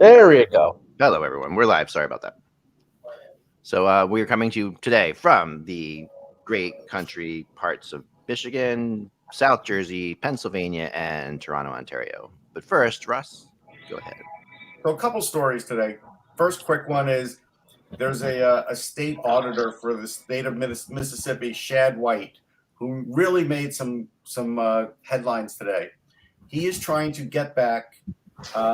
There you go. Hello, everyone. We're live. Sorry about that. So we are coming to you today from the great country parts of Michigan, South Jersey, Pennsylvania, and Toronto, Ontario. But first, Russ, go ahead. So a couple stories today. First quick one is there's a state auditor for the state of Mississippi, Shad White, who really made some headlines today. He is trying to get back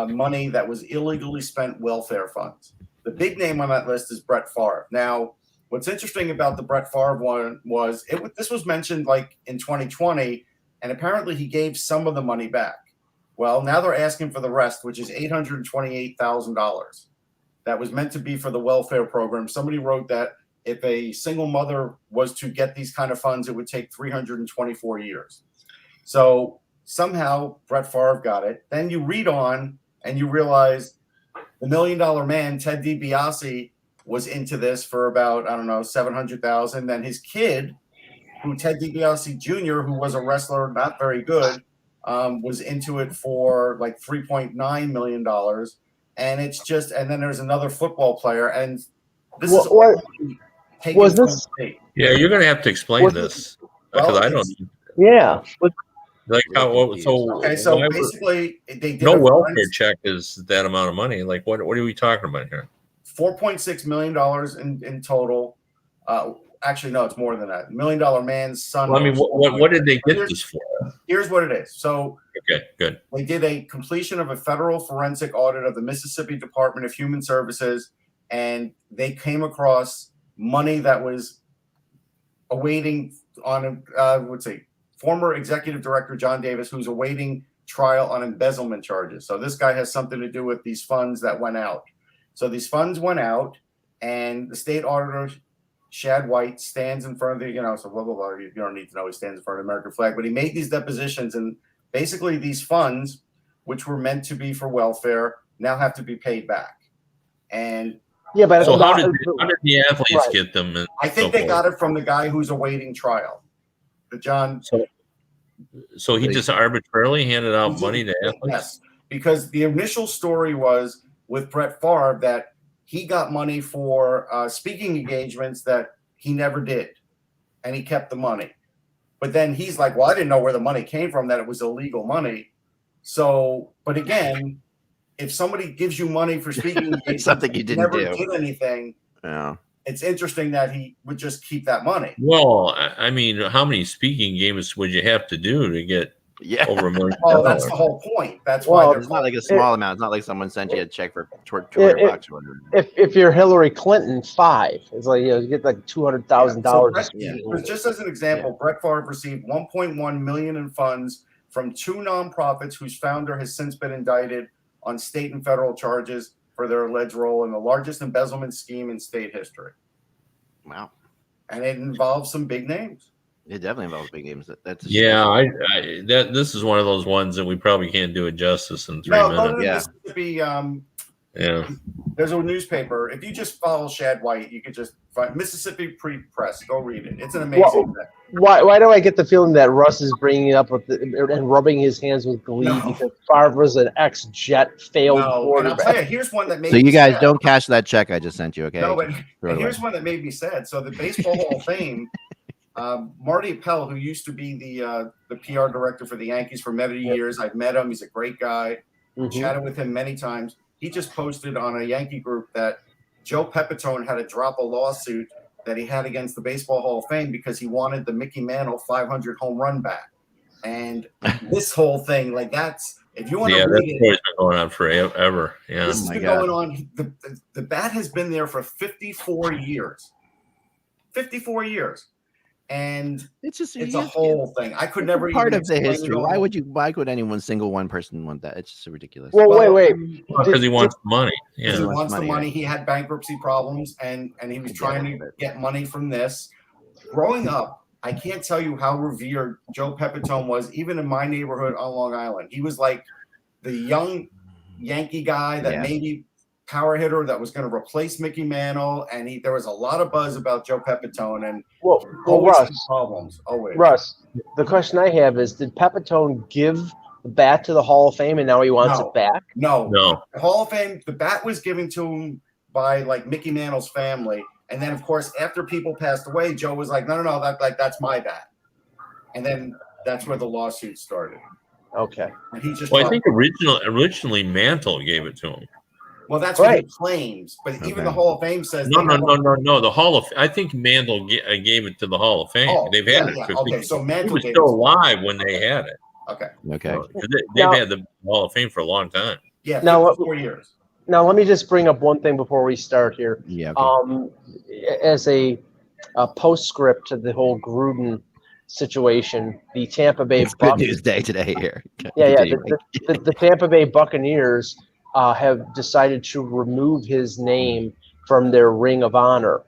money that was illegally spent welfare funds. The big name on that list is Brett Favre. Now, what's interesting about the Brett Favre one was this was mentioned like in 2020, and apparently he gave some of the money back. Well, now they're asking for the rest, which is $828,000. That was meant to be for the welfare program. Somebody wrote that if a single mother was to get these kind of funds, it would take 324 years. So somehow Brett Favre got it. Then you read on and you realize the $1 Million Man, Ted DiBiase, was into this for about, I don't know, $700,000. Then his kid, Ted DiBiase Jr., who was a wrestler, not very good, was into it for like $3.9 million. And it's just, and then there's another football player, and this is taken was from this? the state. Yeah, you're going to have to explain this because Well, I don't. Yeah. Like how? So Okay, so why basically, they did no a welfare forensic- check is that amount of money. Like what are we talking about here? $4.6 million in total. Actually, no, it's more than that. $1 Million Man's son. Well, I mean, what did they get this for? Here's what it is. So Okay, good. they did a completion of a federal forensic audit of the Mississippi Department of Human Services, and they came across money that was awaiting on former executive director John Davis, who's awaiting trial on embezzlement charges. So this guy has something to do with these funds that went out. So these funds went out, and the state auditor, Shad White, stands in front of the, so blah, blah, blah. You don't need to know he stands in front of the American flag, but he made these depositions, and basically these funds, which were meant to be for welfare, now have to be paid back. And Yeah, but So it's how not- did the athletes Right. get them? And I think so they forth? got it from the guy who's awaiting trial. The John. So he just arbitrarily handed out money to athletes. Yes, because the initial story was with Brett Favre that he got money for speaking engagements that he never did, and he kept the money. But then he's like, well, I didn't know where the money came from, that it was illegal money. So, but again, if somebody gives you money for speaking engagements, Something you didn't never do. did anything, Yeah. it's interesting that he would just keep that money. Well, I mean, how many speaking games would you have to do to get Yeah. over $1 million? Oh, that's the whole point. That's Well, why they're It's not like a small amount. It's not like someone sent you a check for $200 or whatever. if you're Hillary Clinton, 5. It's like you get like $200,000. So just as an example, Brett Favre received $1.1 million in funds from 2 nonprofits whose founder has since been indicted on state and federal charges for their alleged role in the largest embezzlement scheme in state history. Wow. And it involves some big names. It definitely involves big games. That's a Yeah, this is one of those ones that we probably can't do it justice in 3 No, go to minutes. the Yeah. Mississippi. Yeah. There's a newspaper. If you just follow Shad White, you could just find Mississippi Press. Go read it. It's an amazing thing. Why do I get the feeling that Russ is bringing it up with and rubbing his hands with glee No. because Favre was an ex-Jet failed No, and I'll quarterback? tell you, here's one that made So me you guys sad. don't cash that check I just sent you, okay? No, but Just throw it and away. here's one that made me sad. So the Baseball Hall of Fame, Marty Appel, who used to be the PR director for the Yankees for many years, I've met him. He's a great guy. Mhm. Chatted with him many times. He just posted on a Yankee group that Joe Pepitone had to drop a lawsuit that he had against the Baseball Hall of Fame because he wanted the Mickey Mantle 500 home run back. And this whole thing, like that's if you want Yeah, to that read it, story's been going on forever. Yeah. this has my been God. going on. The bat has been there for 54 years. 54 years. And It's just it's a whole thing. I could never part even of the explain it history. all. Why could anyone single one person want that? It's just ridiculous. Well, wait. Because he wants the money. Because he Yeah. wants the money, money. right? He had bankruptcy problems and he was I get trying it, to but- get money from this. Growing up, I can't tell you how revered Joe Pepitone was, even in my neighborhood on Long Island. He was like the young Yankee guy that Yeah. maybe power hitter that was going to replace Mickey Mantle, and there was a lot of buzz about Joe Pepitone, and Well, always had Russ, problems. Always. Russ, the question I have is: did Pepitone give bat to the Hall of Fame, and now he wants No. it back? No. No. The Hall of Fame, the bat was given to him by like Mickey Mantle's family. And then, of course, after people passed away, Joe was like, no, that's my bat. And then that's where the lawsuit started. Okay. And he just Well, I think originally Mantle gave it to him. Well, that's what he claims. But Okay. even the Hall of Fame says No. The Hall of I think Mantle gave it to the Hall of Fame. Oh, They've had yeah, it. yeah. Okay, so he Mantle was gave still it to him. alive when they had it. Okay. Okay. They've had the Hall of Fame for a long time. Yeah, Now, 4 years. Now, let me just bring up one thing before we start here. Yeah. Okay. As a postscript to the whole Gruden situation, the Tampa Bay It's good news day today here. the Tampa Bay Buccaneers have decided to remove his name from their Ring of Honor.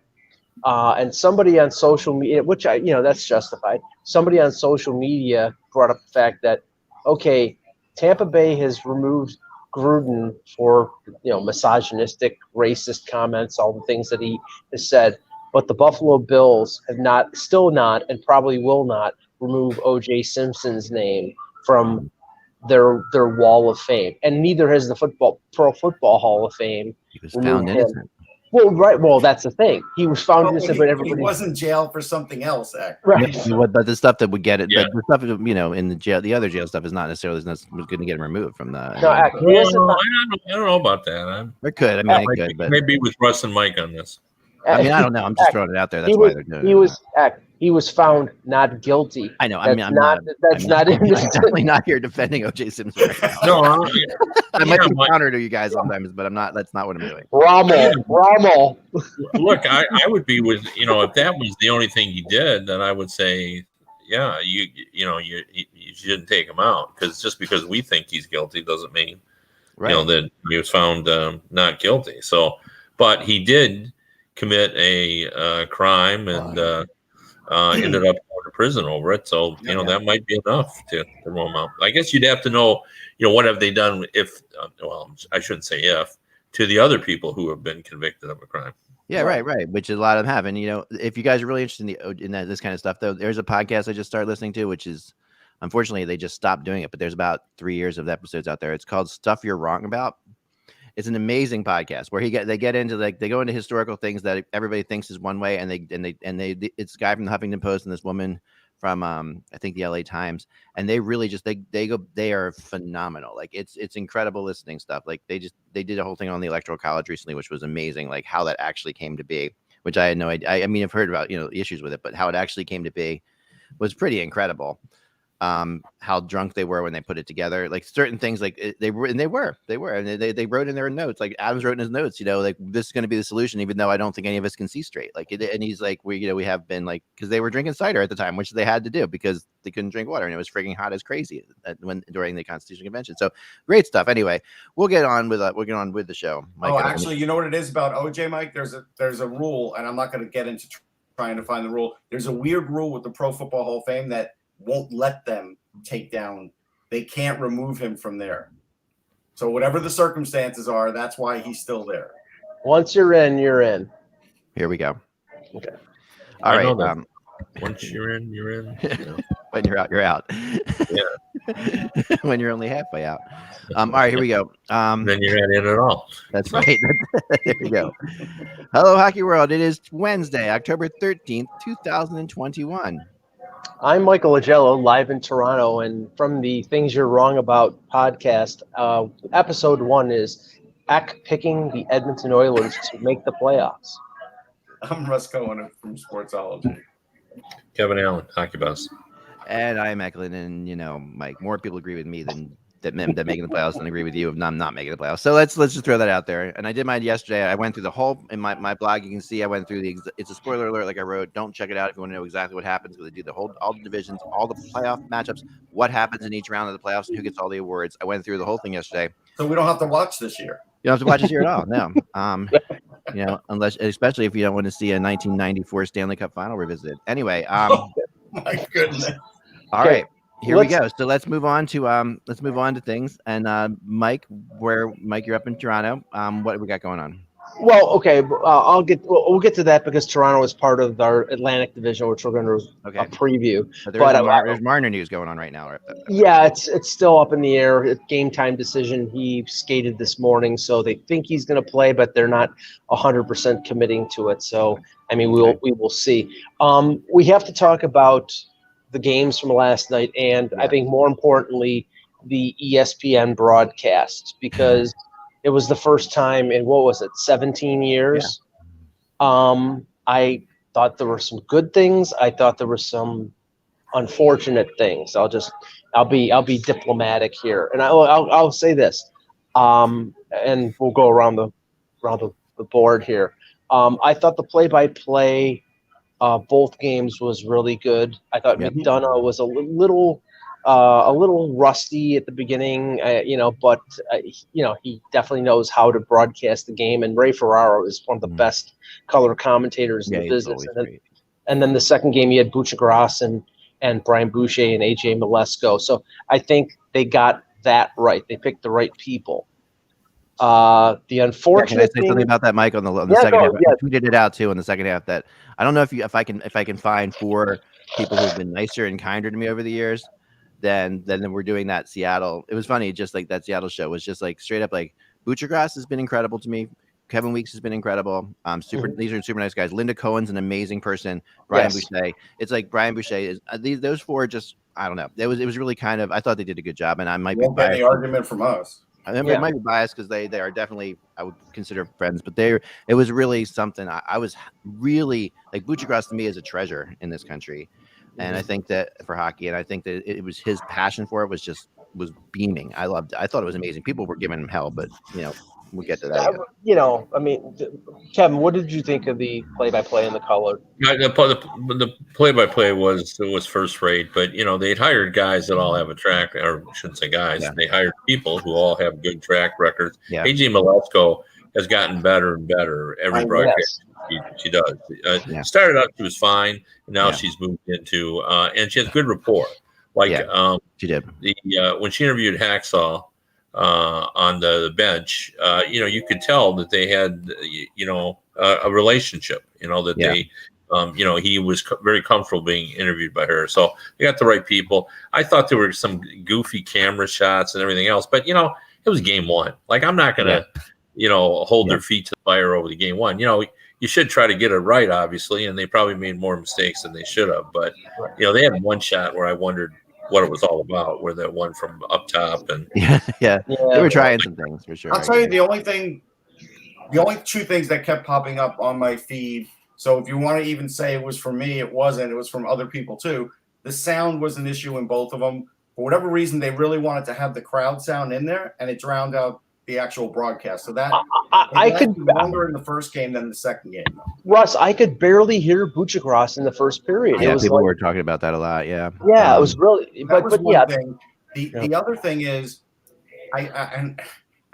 And somebody on social media, which that's justified. Somebody on social media brought up the fact that, okay, Tampa Bay has removed Gruden for misogynistic, racist comments, all the things that he has said, but the Buffalo Bills have still not, and probably will not remove O.J. Simpson's name from their Wall of Fame, and neither has the Pro Football Hall of Fame. He was found innocent. Well, right. Well, that's the thing. He was found innocent, but everybody he was in jail for something else. Right. Yeah, but the stuff that would get it, Yeah. but the stuff in the jail, the other jail stuff is not necessarily going to get him removed from the. No, I don't know about that. It could. I mean, it could, but maybe with Russ and Mike on this. I mean, I don't know. I'm just throwing it out there. That's why they're doing it. He was found not guilty. I know. I mean, I'm not definitely not here defending O.J. Simpson. Right now. No, I might be counter to you guys sometimes, but I'm not. That's not what I'm doing. Romo. Look, I would be with if that was the only thing he did, then I would say, yeah, you shouldn't take him out, because just because we think he's guilty doesn't mean that he was found not guilty. So, but he did commit a crime and ended up going to prison over it. So that might be enough to roll him out. I guess you'd have to know, what have they done if? Well, I shouldn't say if, to the other people who have been convicted of a crime. Yeah, right. Which a lot of them have. And if you guys are really interested in this kind of stuff, though, there's a podcast I just started listening to, which is, unfortunately, they just stopped doing it. But there's about 3 years of the episodes out there. It's called Stuff You're Wrong About. It's an amazing podcast where they get into they go into historical things that everybody thinks is one way, and it's a guy from the Huffington Post and this woman from I think the LA Times, and they really just they are phenomenal. Like it's incredible listening stuff. Like they did a whole thing on the Electoral College recently, which was amazing. Like how that actually came to be, which I had no idea. I mean, I've heard about issues with it, but how it actually came to be was pretty incredible. How drunk they were when they put it together, like certain things, like they were, and they wrote in their notes, like Adams wrote in his notes, like this is going to be the solution, even though I don't think any of us can see straight. Like, and he's like, we have been like, because they were drinking cider at the time, which they had to do because they couldn't drink water, and it was freaking hot as crazy during the Constitutional Convention. So great stuff. Anyway, we'll get on with the show. Mike, actually, you know what it is about OJ, Mike? There's a rule, and I'm not going to get into trying to find the rule. There's a weird rule with the Pro Football Hall of Fame that won't let them take down. They can't remove him from there. So whatever the circumstances are, that's why he's still there. Once you're in, you're in. Here we go. Okay. All right. Once you're in, you're in. When you're out, you're out. Yeah. When you're only halfway out. All right, here we go. Then you're not in at all. That's right. There we go. Hello, Hockey World. It is Wednesday, October 13th, 2021. I'm Michael Agello, live in Toronto, and from the Things You're Wrong About podcast, episode 1 is Eck picking the Edmonton Oilers to make the playoffs. I'm Russ Cohen from Sportsology. Kevin Allen, Hockey Buzz. And I'm Eklund, and Mike, more people agree with me than making the playoffs than agree with you of not making the playoffs. So let's just throw that out there. And I did mine yesterday. I went through the whole in my blog. You can see I went through it's a spoiler alert, like I wrote. Don't check it out if you want to know exactly what happens, because they do all the divisions, all the playoff matchups, what happens in each round of the playoffs, and who gets all the awards. I went through the whole thing yesterday. So we don't have to watch this year. You don't have to watch this year at all. No. Especially if you don't want to see a 1994 Stanley Cup final revisited. Anyway, my goodness. All right. Here we go. So let's move on to things. And Mike, you're up in Toronto. What have we got going on? Well, okay, we'll get to that because Toronto is part of our Atlantic Division, which we're going to preview. But there's Marner news going on right now. Right? Yeah, it's still up in the air. It's game time decision. He skated this morning, so they think he's going to play, but they're not 100% committing to it. So, I mean, we will see. We have to talk about the games from last night, and I think more importantly, the ESPN broadcast, because it was the first time in 17 years. I thought there were some good things. I thought there were some unfortunate things. I'll be diplomatic here, and I'll say this, and we'll go around the board here. I thought the play-by-play both games was really good. I thought McDonough was a little rusty at the beginning, but he definitely knows how to broadcast the game. And Ray Ferraro is one of the best color commentators in the business. And then the second game, you had Buchagras and Brian Boucher and AJ Malesko. So I think they got that right. They picked the right people. The unfortunate Can I say something about that, Mike? On the second half, I tweeted it out too in the second half that I don't know if I can find 4 people who've been nicer and kinder to me over the years. Then we're doing that Seattle. It was funny, just like that Seattle show was just like straight up like Buchagras has been incredible to me. Kevin Weeks has been incredible. These are super nice guys. Linda Cohen's an amazing person. Brian Boucher. It's like Brian Boucher is those 4 just I don't know. It was really kind of I thought they did a good job, and I might won't be get any argument from us. I remember it might be biased because they are definitely I would consider friends, but it was really something. I was really like Buchagras to me is a treasure in this country. And I think that for hockey, and I think that it was his passion for it was beaming. I loved it. I thought it was amazing. People were giving him hell, but we'll get to that. I mean, Kevin, what did you think of the play-by-play and the color? The play-by-play was first rate, but they'd hired guys that all have a track, or I shouldn't say guys. Yeah. They hired people who all have good track records. Yeah. AJ Malesko has gotten better and better every broadcast. She does. Started out, she was fine. And now she's moved into, and she has good rapport. Like she did. When she interviewed Hacksaw on the bench, you could tell that they had, a relationship. They, he was very comfortable being interviewed by her. So they got the right people. I thought there were some goofy camera shots and everything else, but it was game 1. Like I'm not gonna, hold their feet to the fire over the game 1. You should try to get it right, obviously, and they probably made more mistakes than they should have. But they had one shot where I wondered what it was all about, where that one from up top and they were trying some things for sure. I'll tell you the only 2 things that kept popping up on my feed. So if you want to even say it was from me, it wasn't. It was from other people too. The sound was an issue in both of them. For whatever reason, they really wanted to have the crowd sound in there, and it drowned out the actual broadcast. So that I could longer in the first game than the second game. Russ, I could barely hear Buchagras in the the first. Yeah, people were talking about that a lot. Yeah, it was really. But thing. The other thing is, I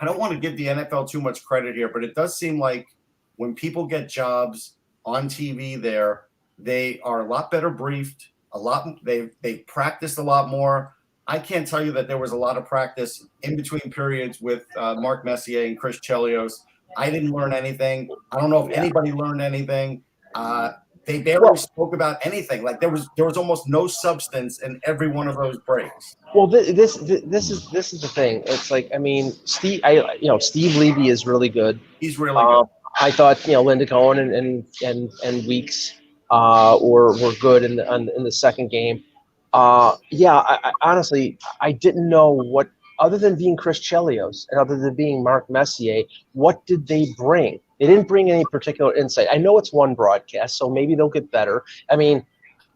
don't want to give the NFL too much credit here, but it does seem like when people get jobs on TV, they are a lot better briefed. They practiced a lot more. I can't tell you that there was a lot of practice in between periods with Mark Messier and Chris Chelios. I didn't learn anything. I don't know if anybody learned anything. They barely spoke about anything. Like there was almost no substance in every one of those breaks. Well, this is the thing. It's like Steve Levy is really good. He's really good. I thought Linda Cohen and Weeks were good in the second game. I honestly, I didn't know what, other than being Chris Chelios and other than being Mark Messier, what did they bring? They didn't bring any particular insight. I know it's one broadcast, so maybe they'll get better. I mean,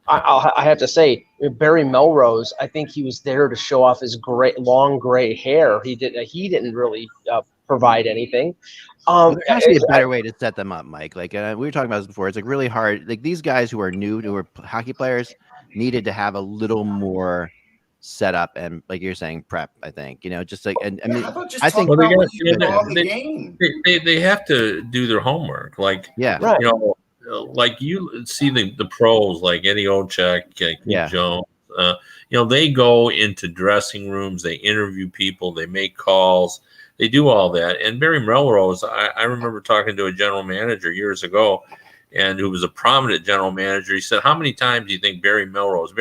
I have to say, Barry Melrose, I think he was there to show off his long gray hair. He didn't really provide anything. There has to be a better way to set them up, Mike. Like we were talking about this before. It's like really hard. Like these guys who are new, who are hockey players, needed to have a little more set up and, like you're saying, prep. I think just like I think they have to do their homework. Like like you see the pros like Eddie Olczyk, Keith Jones. They go into dressing rooms, they interview people, they make calls. They do all that. And Barry Melrose, I remember talking to a general manager years ago, and who was a prominent general manager. He said, "How many times do you think Barry Melrose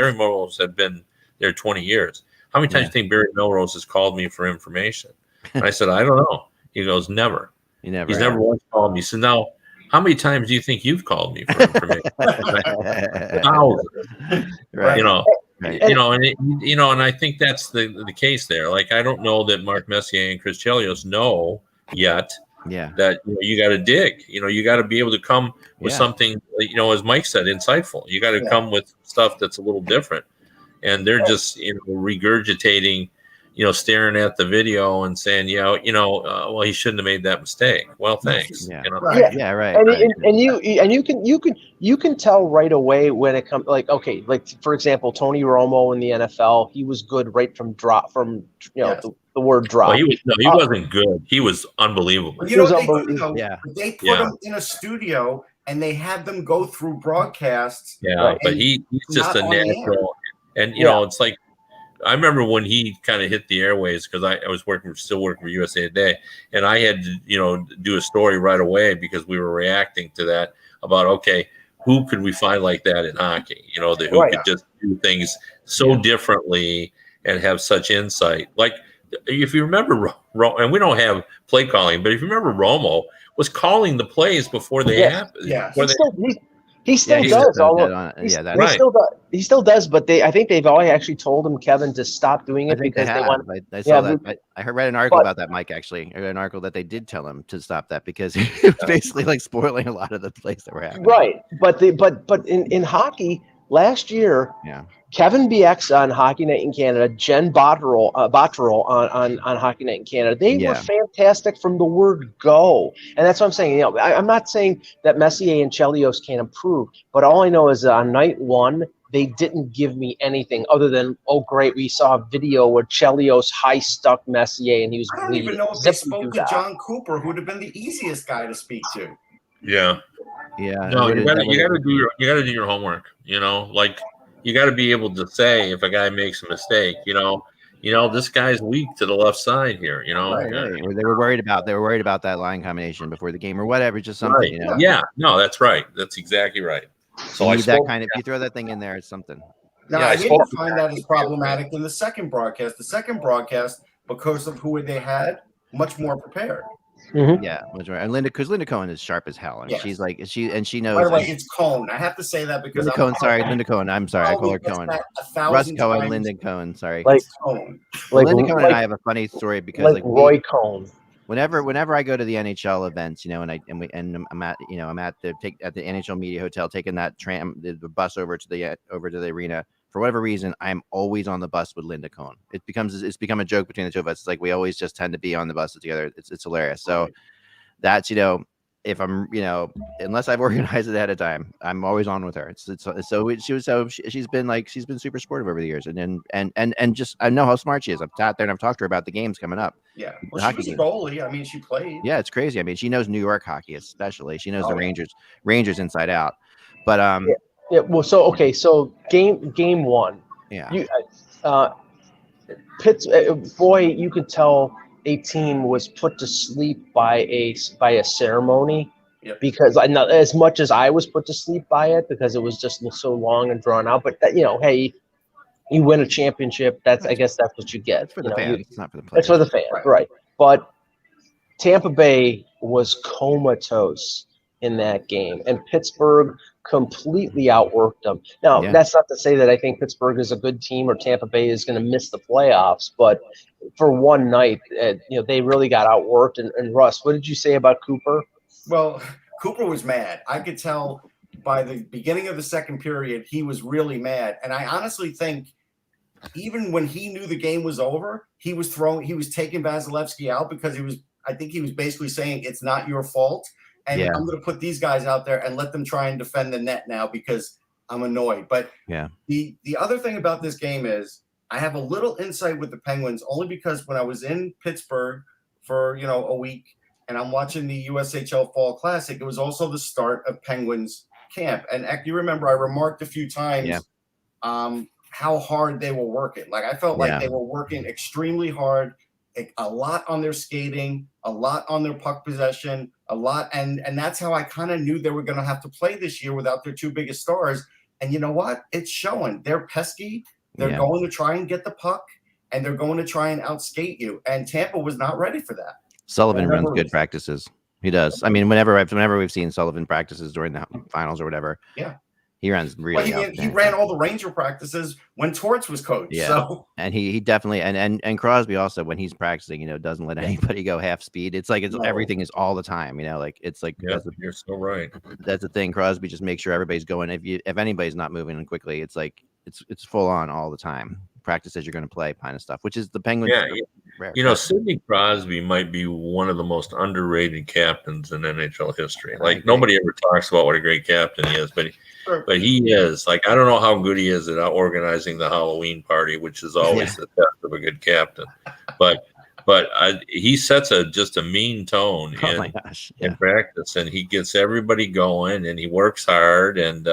had been there 20 years? How many times do you think Barry Melrose has called me for information?" And I said, "I don't know." He goes, "Never. He's never once called me." So now, how many times do you think you've called me for information? Thousands. Right. Right. And I think that's the case there. Like, I don't know that Mark Messier and Chris Chelios know yet that you got to dig. You got to be able to come with something, as Mike said, insightful. You got to come with stuff that's a little different. And they're just regurgitating, staring at the video and saying, well, he shouldn't have made that mistake. Well, thanks. Right. And you can tell right away when it comes, like for example, Tony Romo in the NFL, he was good right from the word drop. Well, he wasn't good. He was unbelievable. Well, you know what they do, though? They put him in a studio and they had them go through broadcasts. Yeah, but he's just a natural. And it's like, I remember when he kind of hit the airways, because I was still working for USA Today, and I had to, do a story right away because we were reacting to that about, okay, who could we find like that in hockey? Who could just do things so differently and have such insight. Like, if you remember, and we don't have play calling, but if you remember, Romo was calling the plays before they happened. Yeah, he still does. He still does, but I think they've already actually told him, Kevin, to stop doing it because they want. I saw that. I read an article about that, Mike. Actually, I read an article that they did tell him to stop that because it was basically like spoiling a lot of the plays that were happening. Right, but in hockey last year, Kevin BX on Hockey Night in Canada, Jen Botterill on Hockey Night in Canada. They were fantastic from the word go. And that's what I'm saying. I'm not saying that Messier and Chelios can't improve, but all I know is that on night one, they didn't give me anything other than, oh, great, we saw a video where Chelios high-stuck Messier and he was bleeding. I don't even know if they spoke to John Cooper, who would have been the easiest guy to speak to. Yeah. Yeah. No, you got to do your homework, like, you got to be able to say if a guy makes a mistake, this guy's weak to the left side here, Right. Or they were worried about that line combination before the game or whatever, just something, Yeah, no, that's right. That's exactly right. So you you throw that thing in there, it's something. Now, I didn't find that as problematic in the second broadcast. The second broadcast, because of who they had, much more prepared. Mm-hmm. Yeah, and Linda Cohen is sharp as hell. I mean, she's like she knows. By the way, it's Cohen. I have to say that because Linda Cohen. I'm sorry, I call her Cohen. Russ Cohen, Linda Cohen. Sorry, Cohen. Linda Cohen and I have a funny story because like Roy Cohen. Whenever I go to the NHL events, I'm at the NHL Media Hotel taking that the bus over to the arena. For whatever reason, I'm always on the bus with Linda Cohen. It's become a joke between the two of us. It's like we always just tend to be on the bus together. It's hilarious. So that's if I'm unless I've organized it ahead of time, I'm always on with her. She's been super supportive over the years, and just I know how smart she is. I've sat there and I've talked to her about the games coming up. Yeah, well, she was a goalie. I mean, she played. Yeah, it's crazy. I mean, she knows New York hockey, especially. She knows the Rangers inside out. But Yeah, well, so game one. Yeah. Boy, you could tell a team was put to sleep by a ceremony, because as much as I was put to sleep by it because it was just so long and drawn out. But hey, you win a championship. I guess that's what you get. It's for the fans. It's not for the players. It's for the fans, right? But Tampa Bay was comatose in that game, and Pittsburgh completely outworked them. Now, that's not to say that I think Pittsburgh is a good team or Tampa Bay is going to miss the playoffs, but for one night, they really got outworked. And Russ, what did you say about Cooper? Well, Cooper was mad. I could tell by the beginning of the second period, he was really mad. And I honestly think even when he knew the game was over, he was taking Vasilevsky out because I think he was basically saying it's not your fault. And I'm going to put these guys out there and let them try and defend the net now because I'm annoyed. But the other thing about this game is I have a little insight with the Penguins only because when I was in Pittsburgh for, a week and I'm watching the USHL Fall Classic, it was also the start of Penguins camp. And you remember I remarked a few times how hard they were working. Like I felt like they were working extremely hard. a lot on their skating, a lot on their puck possession, a lot. And that's how I kind of knew they were going to have to play this year without their two biggest stars. And you know what? It's showing. They're pesky. They're going to try and get the puck, and they're going to try and outskate you. And Tampa was not ready for that. Sullivan runs good practices. He does. I mean, whenever we've seen Sullivan practices during the finals or whatever, he runs really. Well, he ran all the Ranger practices when Torts was coach. Yeah, so. And he definitely and Crosby also, when he's practicing, doesn't let anybody go half speed. It's like everything is all the time. Like it's like you're so right. That's the thing. Crosby just makes sure everybody's going. If anybody's not moving quickly, it's like it's full on all the time. Practice as you're going to play kind of stuff, which is the Penguins. Yeah, Sidney Crosby might be one of the most underrated captains in NHL history. Like nobody ever talks about what a great captain he is, but he is. Like I don't know how good he is at organizing the Halloween party, which is always the test of a good captain. But he sets just a mean tone in practice, and he gets everybody going, and he works hard, and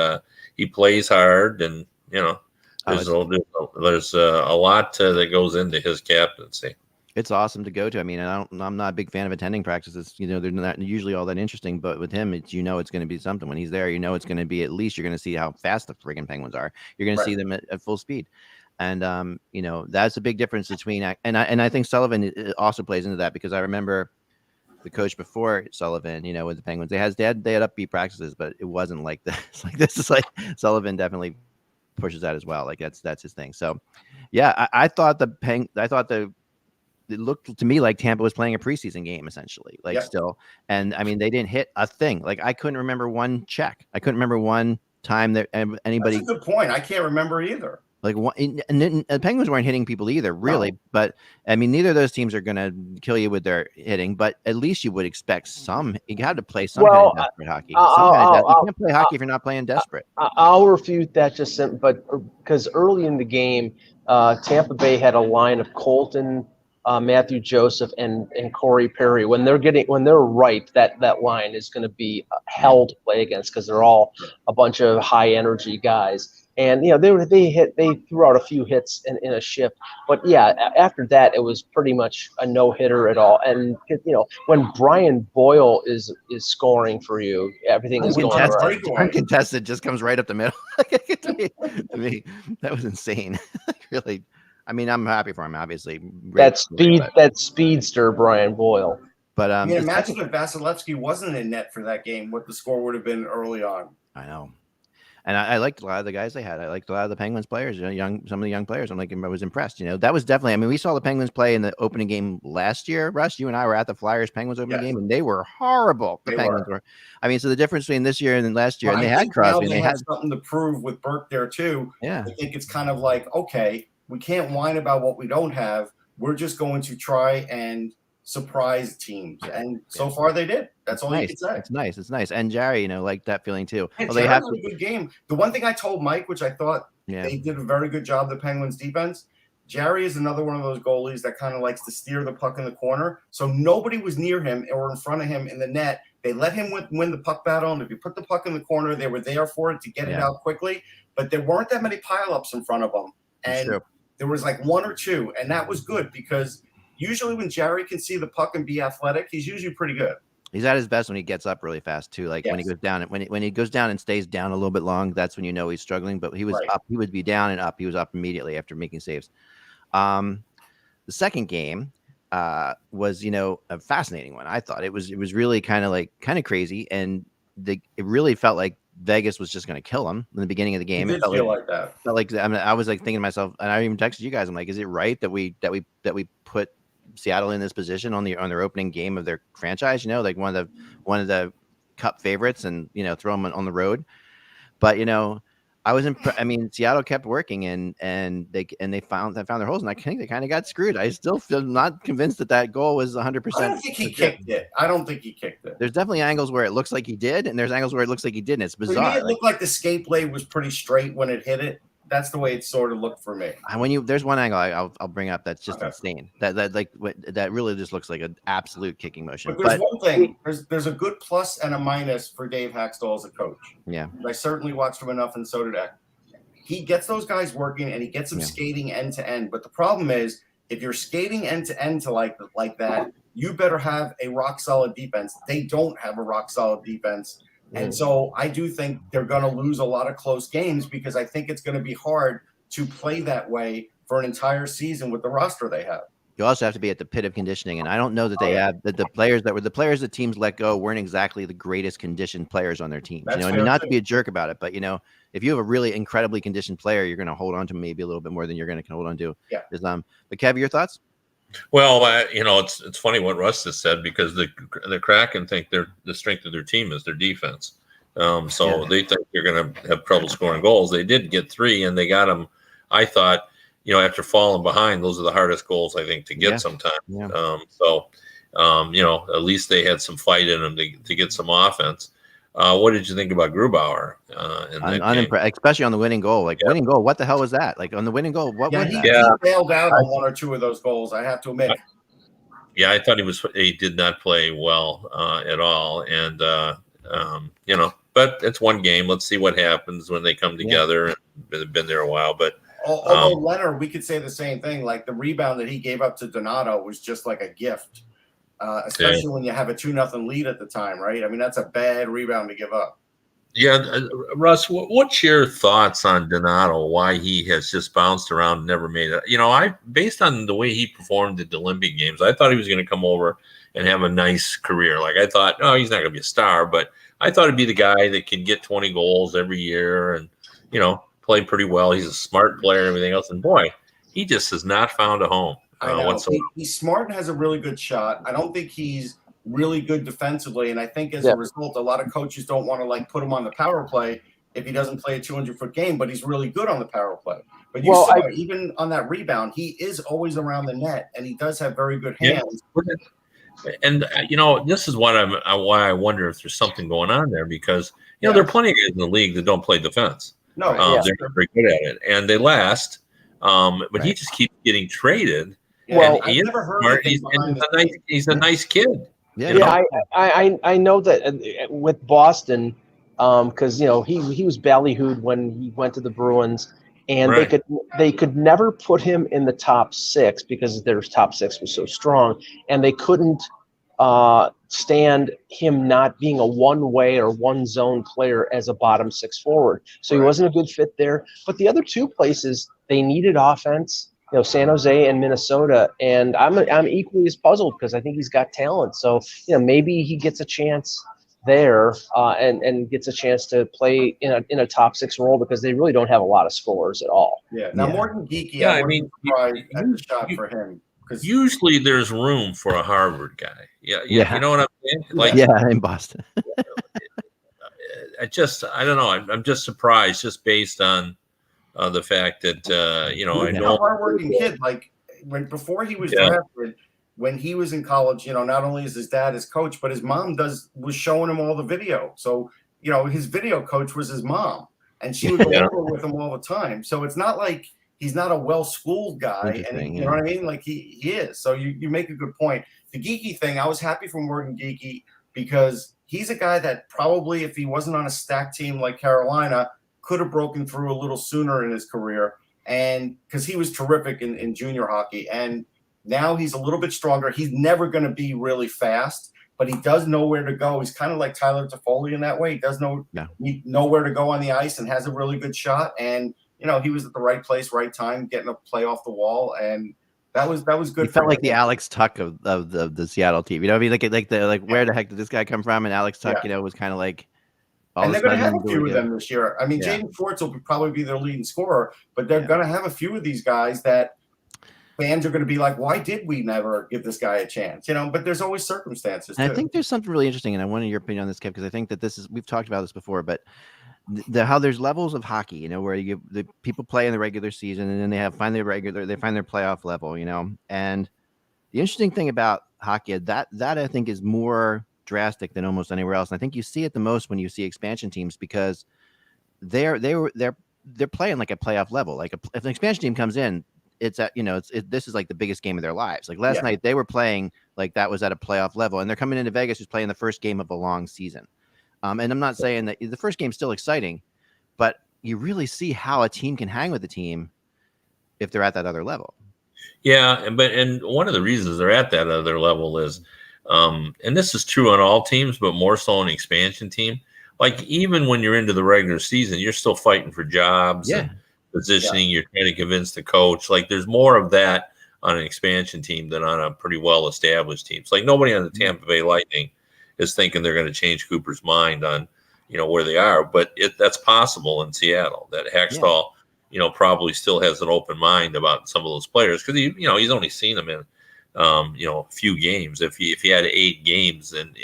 he plays hard, and there's a lot that goes into his captaincy. It's awesome to go to. I mean, I'm not a big fan of attending practices. They're not usually all that interesting, but with him, it's going to be something. When he's there, it's going to be, at least you're going to see how fast the friggin' Penguins are. You're going to see them at full speed. And, that's a big difference between, and I think Sullivan also plays into that, because I remember the coach before Sullivan, with the Penguins, they had upbeat practices, but it wasn't like this. Like this is like Sullivan definitely pushes that as well. Like that's his thing. So yeah, I thought it looked to me like Tampa was playing a preseason game essentially, still. And I mean, they didn't hit a thing. Like I couldn't remember one check. I couldn't remember one time that anybody. That's a good point. I can't remember either. Like and the Penguins weren't hitting people either, really. No. But I mean, neither of those teams are going to kill you with their hitting. But at least you would expect some. You got to play some kind of desperate hockey. You can't play hockey if you're not playing desperate. I'll refute that but because early in the game, Tampa Bay had a line of Colton, Matthew Joseph, and Corey Perry. When they're right, that line is going to be hell to play against, because they're all a bunch of high energy guys. And they threw out a few hits in a shift, but after that it was pretty much a no hitter at all. And when Brian Boyle is scoring for you, everything is going right. Uncontested just comes right up the middle. to me, that was insane. Really, I mean, I'm happy for him. Obviously, that speedster Brian Boyle. But imagine if Vasilevsky wasn't in net for that game, what the score would have been early on. I know. And I liked a lot of the guys they had. I liked a lot of the Penguins players, some of the young players. I was impressed. That was definitely. I mean, we saw the Penguins play in the opening game last year. Russ, you and I were at the Flyers Penguins opening game, and they were horrible. The Penguins were. I mean, so the difference between this year and last year, and they had Crosby. They had something to prove with Burke there too. Yeah, I think it's kind of like, okay, we can't whine about what we don't have. We're just going to try and surprise teams, and so far they did. That's all you can say. It's nice. And Jerry, liked that feeling too. They had a good game. The one thing I told Mike, which I thought they did a very good job, the Penguins defense. Jerry is another one of those goalies that kind of likes to steer the puck in the corner. So nobody was near him or in front of him in the net. They let him win the puck battle, and if you put the puck in the corner, they were there for it to get it out quickly. But there weren't that many pileups in front of them, and there was like one or two, and that was good, because usually when Jerry can see the puck and be athletic, he's usually pretty good. He's at his best when he gets up really fast too. Like when he goes down, when he goes down and stays down a little bit long, that's when he's struggling. But he was up. He would be down and up. He was up immediately after making saves. The second game was a fascinating one. I thought it was really kind of crazy, and it really felt like Vegas was just going to kill him in the beginning of the game. It did feel like that. Felt like I was like thinking to myself, and I even texted you guys. I'm like, is it right that we put Seattle in this position on their opening game of their franchise? Like one of the cup favorites, and throw them on the road. But I was impressed. I mean, Seattle kept working, and they found their holes, and I think they kind of got screwed. I still feel not convinced that goal was 100%. I don't think he kicked it. There's definitely angles where it looks like he did, and there's angles where it looks like he didn't. It's bizarre. For me, it looked like the skate blade was pretty straight when it hit it. That's the way it sort of looked for me. There's one angle I'll bring up that's just insane. That really just looks like an absolute kicking motion. But there's one thing. There's a good plus and a minus for Dave Haxtell as a coach. Yeah, I certainly watched him enough, and so did I. He gets those guys working, and he gets them skating end to end. But the problem is, if you're skating end to end to like that, you better have a rock solid defense. They don't have a rock solid defense. And so I do think they're going to lose a lot of close games because I think it's going to be hard to play that way for an entire season with the roster they have. You also have to be at the pit of conditioning, and I don't know that they have that the players that teams let go weren't exactly the greatest conditioned players on their teams. That's I mean, not to be a jerk about it, but if you have a really incredibly conditioned player, you're going to hold on to maybe a little bit more than you're going to hold on to. Yeah. But Kev, your thoughts? Well, it's funny what Russ just said because the Kraken think the strength of their team is their defense. They think they're going to have trouble scoring goals. They did get 3, and they got them. I thought, after falling behind, those are the hardest goals I think to get sometimes. Yeah. At least they had some fight in them to get some offense. What did you think about Grubauer? Especially on the winning goal. Winning goal, what the hell was that? On the winning goal, what was that? He bailed out on 1 or 2 of those goals, I have to admit. Yeah, I thought he did not play well at all. And, but it's one game. Let's see what happens when they come together. And they've been there a while. But although Leonard, we could say the same thing. Like the rebound that he gave up to Donato was just like a gift. Especially when you have a 2-0 lead at the time, right? I mean, that's a bad rebound to give up. Yeah, Russ, what's your thoughts on Donato? Why he has just bounced around and never made it? Based on the way he performed at the Olympic Games, I thought he was going to come over and have a nice career. I thought, no, he's not going to be a star, but I thought he'd be the guy that can get 20 goals every year and play pretty well. He's a smart player and everything else. And boy, he just has not found a home. I know. He's smart and has a really good shot. I don't think he's really good defensively, and I think as a result, a lot of coaches don't want to put him on the power play if he doesn't play a 200-foot game. But he's really good on the power play. But even on that rebound, he is always around the net, and he does have very good hands. Yeah. And this is why I wonder if there's something going on there because there are plenty of guys in the league that don't play defense. No, they're not very good at it, and they last. But he just keeps getting traded. Well, I've never heard he's a nice kid. I know that with Boston, because he was ballyhooed when he went to the Bruins, and they could never put him in the top 6 because their top 6 was so strong, and they couldn't stand him not being a one-way or one-zone player as a bottom 6 forward. So he wasn't a good fit there. But the other 2 places they needed offense. San Jose and Minnesota, and I'm equally as puzzled because I think he's got talent. So maybe he gets a chance there and gets a chance to play in a top 6 role because they really don't have a lot of scorers at all. Yeah. Now Morgan Geekie, I mean, at the shot for him because usually there's room for a Harvard guy. Yeah. You know what I'm saying? In Boston. I don't know. I'm just surprised just based on. The fact that I know a hardworking kid. Before he was drafted, when he was in college, not only is his dad his coach, but his mom was showing him all the video. So his video coach was his mom, and she would go over with him all the time. So it's not like he's not a well-schooled guy, and you know what I mean? He is. So you make a good point. The Geekie thing, I was happy for Morgan Geekie because he's a guy that probably, if he wasn't on a stacked team like Carolina, could have broken through a little sooner in his career, and because he was terrific in junior hockey, and now he's a little bit stronger. He's never going to be really fast, but he does know where to go. He's kind of like Tyler Toffoli in that way. He does know where to go on the ice and has a really good shot. And he was at the right place, right time, getting a play off the wall, and that was good. He felt like the Alex Tuck of the Seattle team. Where the heck did this guy come from? And Alex Tuck, was kind of like. And they're going to have a few of them this year. I mean, Jaden Schwartz will probably be their leading scorer, but they're going to have a few of these guys that fans are going to be like, why did we never give this guy a chance? But there's always circumstances. And I think there's something really interesting, and I wanted your opinion on this, Kev, because I think that we've talked about this before, but how there's levels of hockey, where the people play in the regular season and then they find their playoff level, and the interesting thing about hockey, that I think is more drastic than almost anywhere else. And I think you see it the most when you see expansion teams because they're playing like a playoff level. If an expansion team comes in, it's at this is like the biggest game of their lives. Like last night they were playing like that was at a playoff level, and they're coming into Vegas who's playing the first game of a long season. And I'm not saying that the first game's still exciting, but you really see how a team can hang with a team if they're at that other level. Yeah, and one of the reasons they're at that other level is, and this is true on all teams, but more so on an expansion team. Like even when you're into the regular season, you're still fighting for jobs and positioning. You're trying to convince the coach. Like there's more of that on an expansion team than on a pretty well established team. It's like nobody on the Tampa Bay Lightning is thinking they're going to change Cooper's mind on where they are, but that's possible in Seattle. That Hextall. Probably still has an open mind about some of those players because he's only seen them in, a few games. If he had 8 games and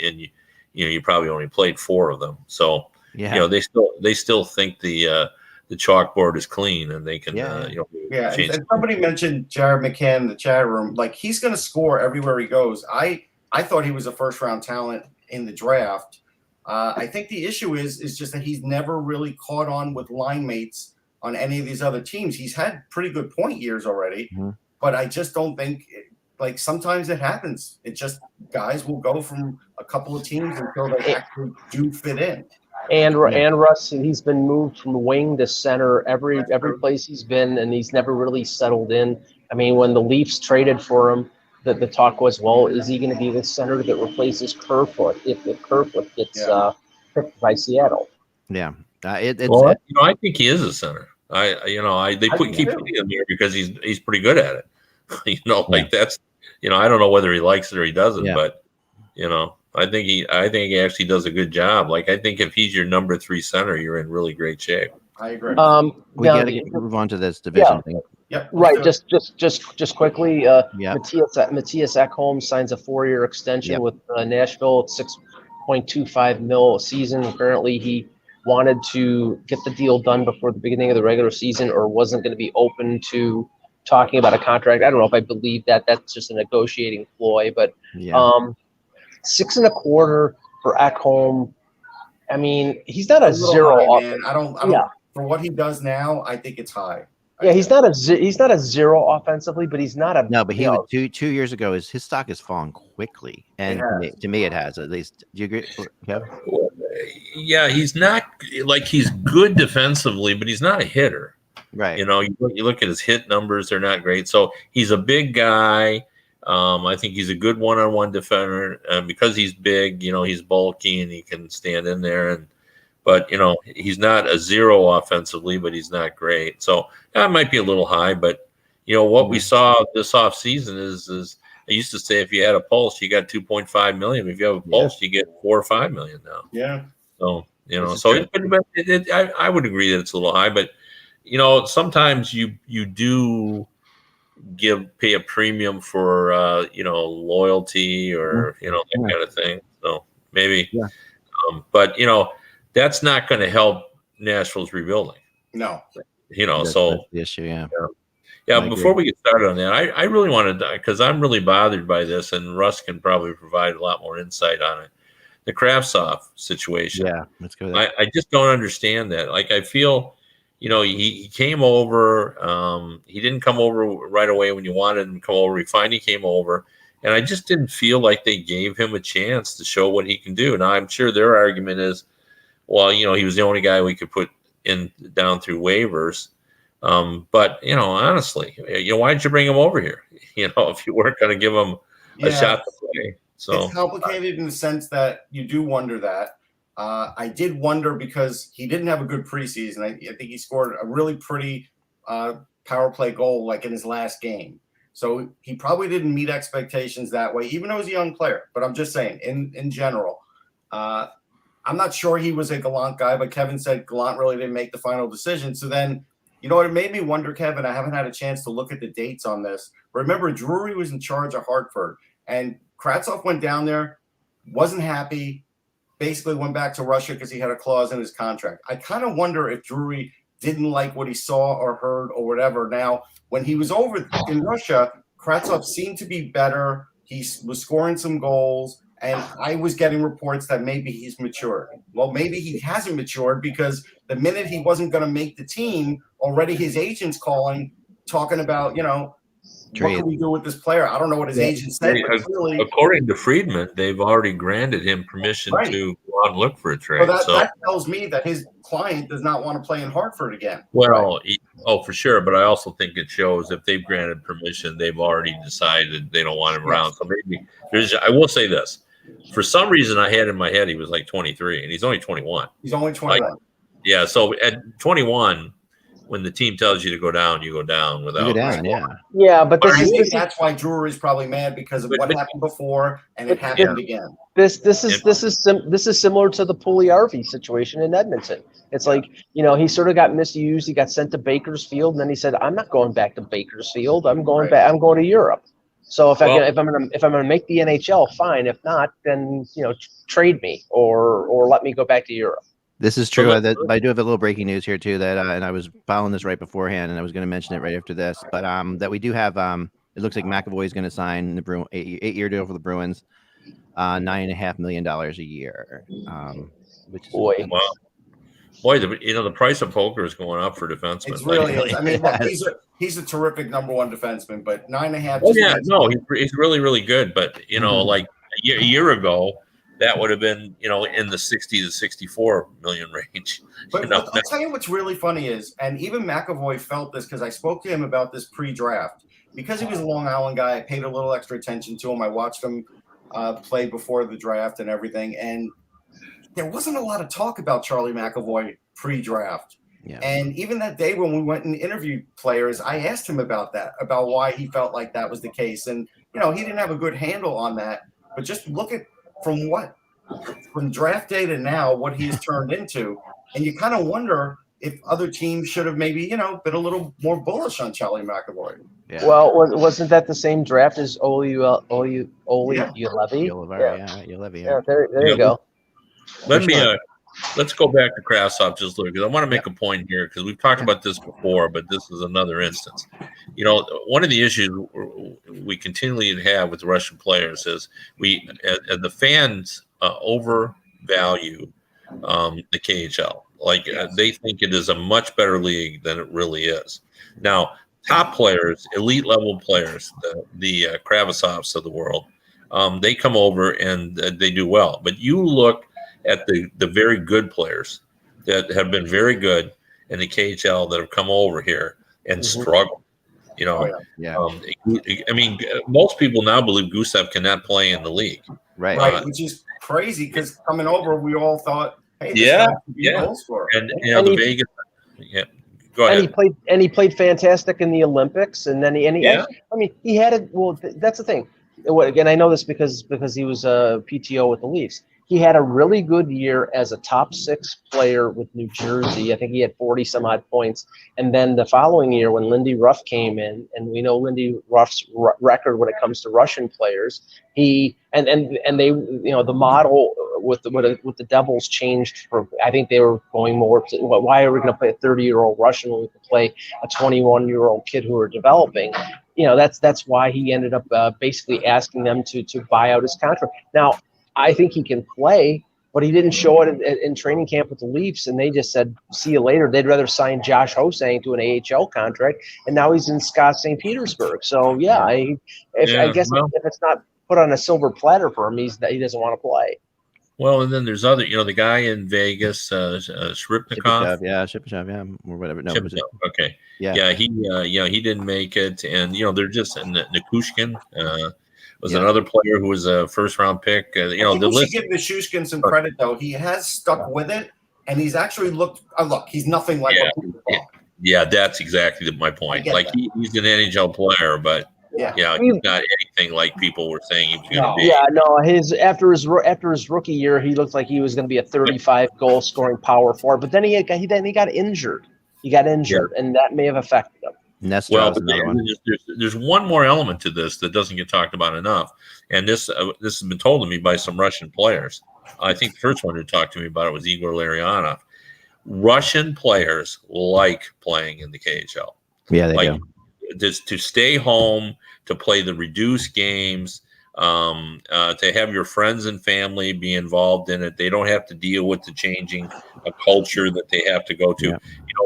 you probably only played 4 of them. So, they still think the chalkboard is clean and they can, change. And somebody mentioned Jared Mccann in the chat room. Like he's going to score everywhere he goes. I thought he was a first round talent in the draft. I think the issue is just that he's never really caught on with line mates on any of these other teams. He's had pretty good point years already, but I just don't think like sometimes it happens. It just guys will go from a couple of teams until they actually do fit in. And Russ, he's been moved from wing to center every place he's been, and he's never really settled in. I mean, when the Leafs traded for him, the talk was, well, is he going to be the center that replaces Kerfoot if Kerfoot gets picked by Seattle? Yeah. I think he is a center. They keep putting him there because he's pretty good at it. That's I don't know whether he likes it or he doesn't, but I think he actually does a good job. Like I think if he's your number 3 center, you're in really great shape. I agree. We got to move on to this division thing. Yep. Right. Just quickly. Matthias Ekholm signs a 4-year extension with Nashville at $6.25 million a season. Apparently, he wanted to get the deal done before the beginning of the regular season, or wasn't going to be open to talking about a contract. I don't know if I believe that. That's just a negotiating ploy. But 6.25 for Ekholm. I mean, he's not a zero. High, I don't. For what he does now, I think it's high. Yeah, he's not a zero offensively, but he's not a But he was 2 years ago. His stock has fallen quickly, and to me, it has at least. Do you agree, Kevin? Yeah, he's not he's good defensively, but he's not a hitter. Right. You look at his hit numbers; they're not great. So he's a big guy. I think he's a good one-on-one defender, and because he's big, he's bulky and he can stand in there. But he's not a zero offensively, but he's not great. So that might be a little high. But what we saw this offseason is I used to say if you had a pulse, you got 2.5 million. If you have a pulse, you get 4 or 5 million now. Yeah. So I would agree that it's a little high, but sometimes you do pay a premium for loyalty or that kind of thing. So maybe, but that's not going to help Nashville's rebuilding. No. That's the issue. Yeah. Before we get started on that, I really wanted to, because I'm really bothered by this, and Russ can probably provide a lot more insight on it. The Kravtsov situation. Yeah, let's go there. I just don't understand that. Like, I feel, he came over. He didn't come over right away when you wanted him to come over. He finally came over, and I just didn't feel like they gave him a chance to show what he can do. Now, I'm sure their argument is, well, he was the only guy we could put down through waivers. But honestly, why'd you bring him over here? If you weren't going to give him a shot to play. So it's complicated in the sense that you do wonder that. I did wonder because he didn't have a good preseason. I think he scored a really pretty power play goal like in his last game. So he probably didn't meet expectations that way, even though he's a young player. But I'm just saying, in general, I'm not sure he was a Gallant guy, but Kevin said Gallant really didn't make the final decision. So then, it made me wonder, Kevin, I haven't had a chance to look at the dates on this. Remember, Drury was in charge of Hartford, and Kravtsov went down there, wasn't happy, basically went back to Russia because he had a clause in his contract. I kind of wonder if Drury didn't like what he saw or heard or whatever. Now, when he was over in Russia, Kravtsov seemed to be better. He was scoring some goals, and I was getting reports that maybe he's matured. Well, maybe he hasn't matured because the minute he wasn't going to make the team, already his agent's calling, talking about, what can we do with this player? I don't know what his agent said, but clearly, according to Friedman, they've already granted him permission to go out and look for a trade. So that tells me that his client does not want to play in Hartford again. Well, for sure, but I also think it shows if they've granted permission, they've already decided they don't want him around. So maybe I will say this. For some reason, I had in my head he was like 23, and he's only 21. He's only 21. Yeah, so at 21, when the team tells you to go down, you go down without. You go down, yeah. But that's why Drury's probably mad because of what happened before, and it happened again. This is similar to the Pugliarvi situation in Edmonton. It's like, he sort of got misused. He got sent to Bakersfield, and then he said, "I'm not going back to Bakersfield. I'm going back. I'm going to Europe." So if I'm gonna make the NHL, fine. If not, then trade me or let me go back to Europe. This is true. I do have a little breaking news here too. That and I was following this right beforehand, and I was going to mention it right after this. But that we do have. It looks like Mcavoy is going to sign the 8-year deal for the Bruins, $9.5 million a year. Which is boy, the price of poker is going up for defensemen. It really is. I mean, he's a terrific number one defenseman, but 9.5. Oh yeah, no, he's really, really good. But like a year ago, that would have been in the 60 to 64 million range. But I'll tell you what's really funny is, and even McAvoy felt this because I spoke to him about this pre-draft. Because he was a Long Island guy, I paid a little extra attention to him. I watched him play before the draft and everything, and there wasn't a lot of talk about Charlie McAvoy pre-draft. Yeah. And even that day when we went and interviewed players, I asked him about why he felt like that was the case. And, he didn't have a good handle on that. But just look at from draft day to now, what he has turned into. And you kind of wonder if other teams should have maybe, been a little more bullish on Charlie McAvoy. Yeah. Well, wasn't that the same draft as Oli Ulevi? Yeah, there you go. Let's go back to Krasov just a little, because I want to make a point here, because we've talked about this before, but this is another instance. One of the issues we continually have with Russian players is the fans overvalue the KHL. Like they think it is a much better league than it really is. Now, top players, elite level players, the Kravtsovs of the world, they come over and they do well. But you look at the very good players that have been very good in the KHL that have come over here and struggle. I mean, most people now believe Gusev cannot play in the league. Right. Which is crazy because coming over, we all thought, hey, this guy could be a goal scorer. And the Vegas. Yeah. Go ahead. And he played fantastic in the Olympics, and then he had it. Well, that's the thing. Again, I know this because he was a PTO with the Leafs. He had a really good year as a top 6 player with New Jersey. I think he had 40 some odd points. And then the following year, when Lindy Ruff came in, and we know Lindy Ruff's record when it comes to Russian players, they the model with the Devils changed. I think they were going more to, why are we going to play a 30-year-old Russian when we can play a 21-year-old kid who are developing? That's why he ended up basically asking them to buy out his contract. Now, I think he can play, but he didn't show it in training camp with the Leafs, and they just said, see you later. They'd rather sign Josh Hosang to an AHL contract, and now he's in Scott St. Petersburg. So, I guess if it's not put on a silver platter for him, he doesn't want to play. Well, and then there's other, the guy in Vegas, Shripnikov. Shipachyov, or whatever. No, okay. Yeah, he didn't make it, and they're just Nikushkin. Was another player who was a first-round pick. We should give Nishushkin some credit, though. He has stuck with it, and he's actually looked. Look, he's nothing like what people thought. Yeah, that's exactly my point. Like he's an NHL player, but he's not anything like people were saying he was going to be. Yeah, no. After his rookie year, he looked like he was going to be a 35-goal scoring power forward. But then he got injured. And that may have affected him. Well, there's one more element to this that doesn't get talked about enough, and this has been told to me by some Russian players. I think the first one who talked to me about it was Igor Larionov. Russian players like playing in the KHL. Yeah, they do. Just to stay home, to play the reduced games, to have your friends and family be involved in it. They don't have to deal with the changing culture that they have to go to. Yeah.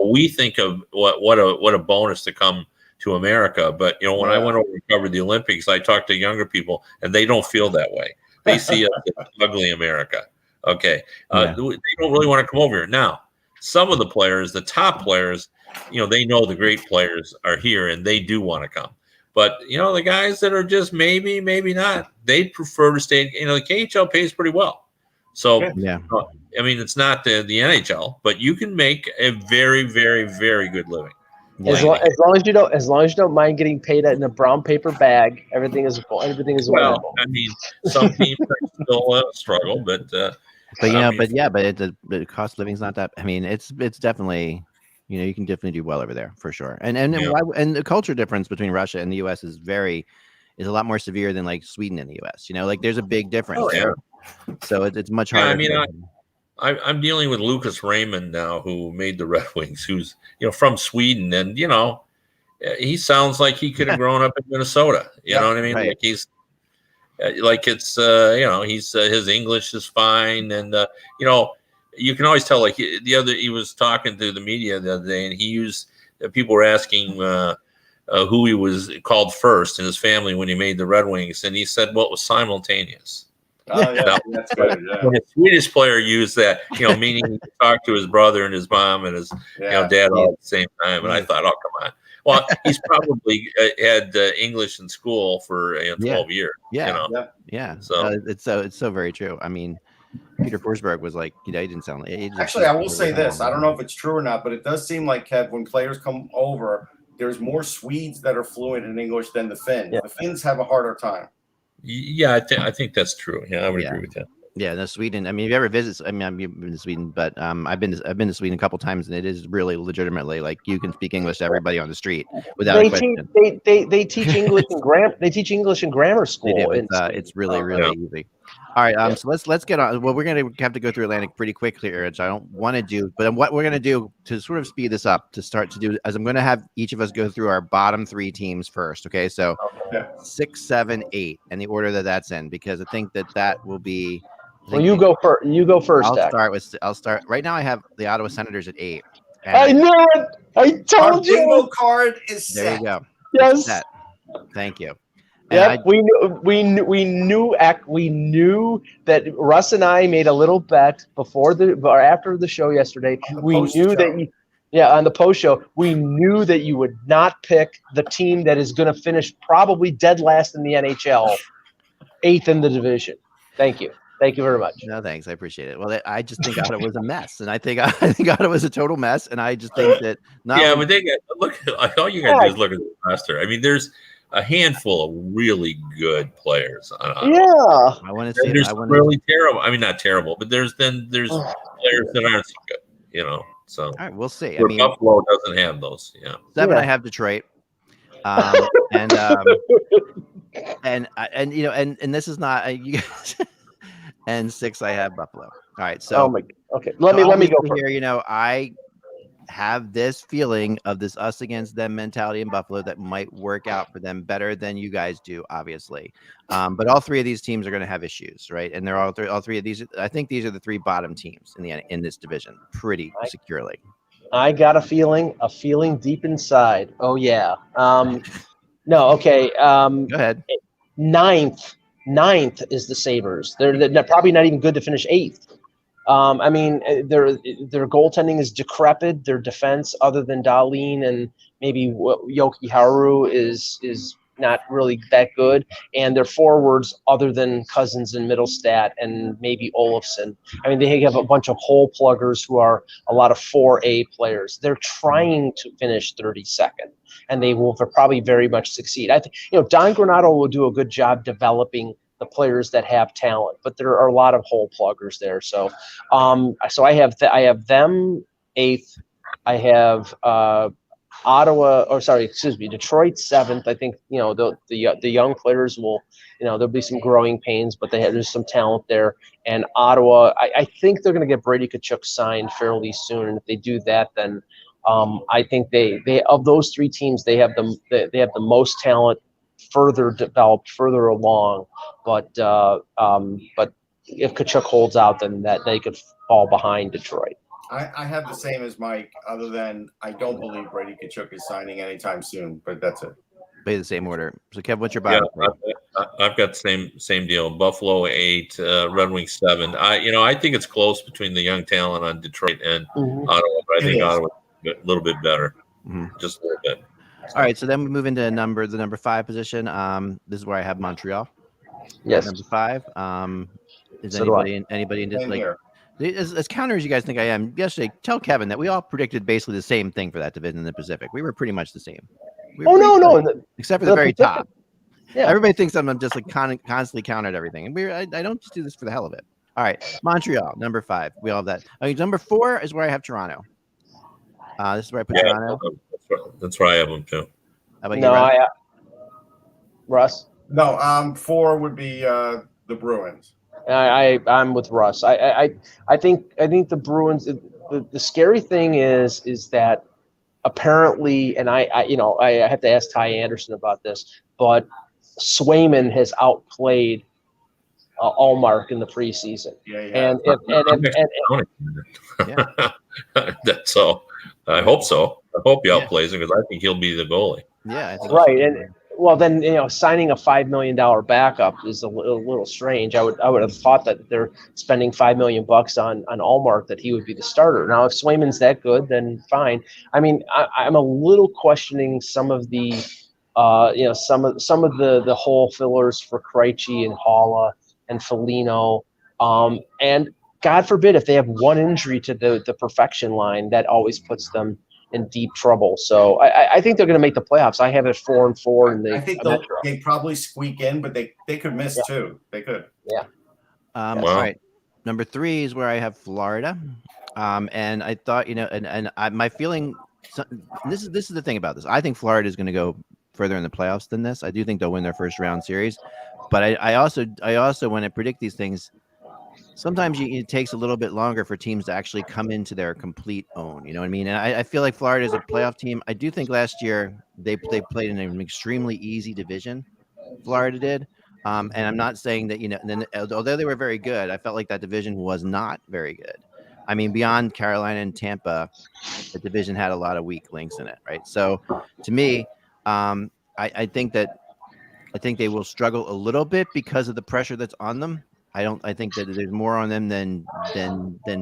We think of what a bonus to come to America. But when I went over and covered the Olympics, I talked to younger people, and they don't feel that way. They see us as ugly America. Okay, they don't really want to come over here. Now, some of the players, the top players, they know the great players are here, and they do want to come. But the guys that are just maybe not, they prefer to stay. The KHL pays pretty well, so I mean, it's not the NHL, but you can make a very, very, very good living. As long as you don't mind getting paid in a brown paper bag, everything is wonderful. I mean, some teams are still struggle, but the cost of living is not that. I mean, it's definitely, you can definitely do well over there for sure. And the culture difference between Russia and the U.S. is a lot more severe than like Sweden and the U.S. There's a big difference. So it's much harder. I mean, I'm dealing with Lucas Raymond now, who made the Red Wings, who's from Sweden, and he sounds like he could have grown up in Minnesota. You know what I mean? Right. Like he's his English is fine, and you can always tell. Like he was talking to the media the other day, and people were asking who he was called first in his family when he made the Red Wings, and he said, "Well, it was simultaneous." Oh yeah, that's good. Yeah. When a Swedish player used that, meaning he talked to his brother and his mom and his dad all at the same time. And I thought, oh, come on. Well, he's probably had English in school for 12 years. Yeah. So it's so very true. I mean, Peter Forsberg was like, he didn't sound like. Actually, I will say this. I don't know if it's true or not, but it does seem like, Kev, when players come over, there's more Swedes that are fluent in English than the Finns. Yeah. The Finns have a harder time. Yeah, I think that's true. Yeah, I would agree with that. Yeah, no, Sweden. I mean, if you ever visit, I've been to Sweden, but I've been to Sweden a couple times, and it is really legitimately like you can speak English to everybody on the street without a question. They teach English in grammar school. It's really easy. All right, so let's get on. Well, we're gonna have to go through Atlantic pretty quickly here, which I don't want to do. But what we're gonna do to sort of speed this up, to start to do, as I'm gonna have each of us go through our bottom three teams first. Okay, so 6, 7, 8, and the order that's in, because I think that will be. Well, you go first. You go first. I'll start. Right now, I have the Ottawa Senators at 8. I knew it. I told you. Bingo card is set. There you go. Yes. Thank you. Yeah, we knew that Russ and I made a little bet after the show yesterday. We knew that on the post show, we knew that you would not pick the team that is going to finish probably dead last in the NHL, 8th in the division. Thank you very much. No, thanks. I appreciate it. Well, I just think Ottawa was a mess, and I think Ottawa was a total mess, and I just think that. But all you got to do is look at the roster. I mean, there's a handful of really good players. I want to see. There's really terrible. I mean, not terrible, but there's players that aren't so good. So all right, we'll see. Buffalo doesn't have those. 7, I have Detroit, and this is not you guys. And 6, I have Buffalo. All right, so okay. Let me go here. I have this feeling of this us against them mentality in Buffalo that might work out for them better than you guys do, obviously. But all three of these teams are going to have issues, right? And they're all three of these. I think these are the 3 bottom teams in this division, pretty securely. I got a feeling deep inside. Oh yeah. No. Okay. Go ahead. 9th is the Sabres. They're probably not even good to finish 8th. I mean, their goaltending is decrepit. Their defense, other than Dahlin and maybe Yoki Haru, is not really that good. And their forwards, other than Cousins and Middlestat and maybe Olofsson, I mean, they have a bunch of hole pluggers who are a lot of 4A players. They're trying to finish 32nd, and they will probably very much succeed. I think Don Granato will do a good job developing the players that have talent, but there are a lot of hole pluggers there. So, I have them 8th. I have Detroit 7th. I think the young players will, there'll be some growing pains, but there's some talent there. And Ottawa, I think they're going to get Brady Tkachuk signed fairly soon, and if they do that, then I think they of those 3 teams, they have the most talent, further developed, further along. But if Tkachuk holds out, then that they could fall behind Detroit. I have the same as Mike, other than I don't believe Brady Tkachuk is signing anytime soon, but that's it. Play the same order. So, Kev, what's your Yeah, bottom? I've got the same deal. Buffalo 8, Red Wings 7. I think it's close between the young talent on Detroit and Ottawa, but I think Ottawa a little bit better, just a little bit. All right, so then we move into the number 5 position. This is where I have Montreal. Yes. Number 5. Is So anybody in this Same like here. as counter as you guys think I am? Yesterday, tell Kevin that we all predicted basically the same thing for that division in the Pacific. We were pretty much the same. We were no, except for the very Pacific, top. Yeah. Everybody thinks I'm just like constantly countered everything, and I don't just do this for the hell of it. All right, Montreal, number 5. We all have that. Okay, number 4 is where I have Toronto. This is where I put Toronto. That's where I have them too. How about you, Russ? No, 4 would be the Bruins. I'm with Russ. I think the Bruins. The scary thing is that apparently, and I have to ask Ty Anderson about this, but Swayman has outplayed Allmark in the preseason. Yeah. That's all. I hope so. I hope he outplays him because I think he'll be the goalie. Yeah, I think right. And well, then signing a $5 million backup is a little strange. I would have thought that they're spending $5 million on Allmark, that he would be the starter. Now, if Swayman's that good, then fine. I mean, I'm a little questioning some of the some of the hole fillers for Krejci and Haula and Foligno, and God forbid if they have one injury to the perfection line, that always puts them in deep trouble. So I think they're going to make the playoffs. I have it 4-4, and I think they probably squeak in, but they could miss too. They could. Yeah. All right. Number 3 is where I have Florida, and I thought my feeling. This is the thing about this. I think Florida is going to go further in the playoffs than this. I do think they'll win their first round series, but I also when I predict these things, sometimes it takes a little bit longer for teams to actually come into their complete own. You know what I mean? And I feel like Florida is a playoff team. I do think last year they played in an extremely easy division. Florida did. And I'm not saying that, although they were very good, I felt like that division was not very good. I mean, beyond Carolina and Tampa, the division had a lot of weak links in it, right? So to me, I think they will struggle a little bit because of the pressure that's on them. I think that there's more on them than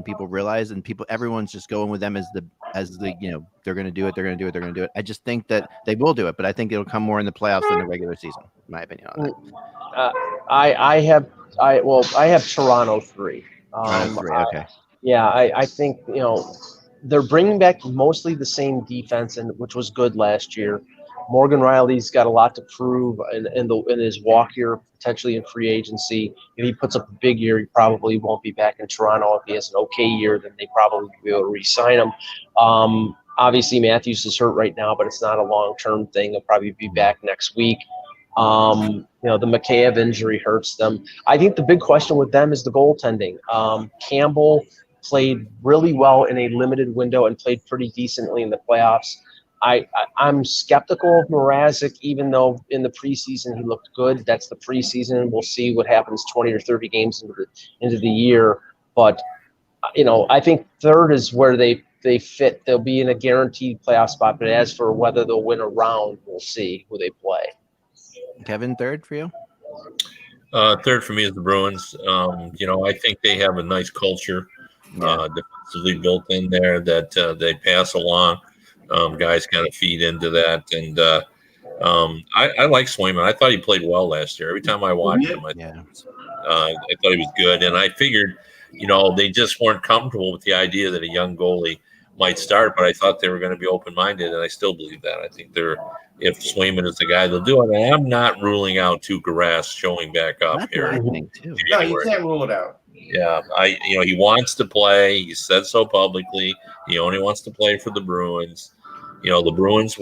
people realize, and everyone's just going with them as the they're going to do it. I just think that they will do it, but I think it'll come more in the playoffs than the regular season, in my opinion on that. I have Toronto 3. Okay. I think they're bringing back mostly the same defense, which was good last year. Morgan Riley's got a lot to prove in his walk here, potentially in free agency. If he puts up a big year, he probably won't be back in Toronto. If he has an okay year, then they probably will be able to re-sign him. Obviously, Matthews is hurt right now, but it's not a long-term thing. He'll probably be back next week. The Mccann injury hurts them. I think the big question with them is the goaltending. Campbell played really well in a limited window and played pretty decently in the playoffs. I'm skeptical of Mrazek, even though in the preseason he looked good. That's the preseason. We'll see what happens 20 or 30 games into the year. But, I think 3rd is where they fit. They'll be in a guaranteed playoff spot. But as for whether they'll win a round, we'll see who they play. Kevin, 3rd for you? 3rd for me is the Bruins. I think they have a nice culture, defensively built in there that they pass along. Guys kind of feed into that, and I like Swayman. I thought he played well last year. Every time I watched him, I thought he was good, and I figured, they just weren't comfortable with the idea that a young goalie might start, but I thought they were going to be open-minded, and I still believe that. I think if Swayman is the guy, they'll do it. And I'm not ruling out Tuukka Rask showing back up here. I think too. No, you can't rule it out. Yeah, he wants to play. He said so publicly. He only wants to play for the Bruins. The Bruins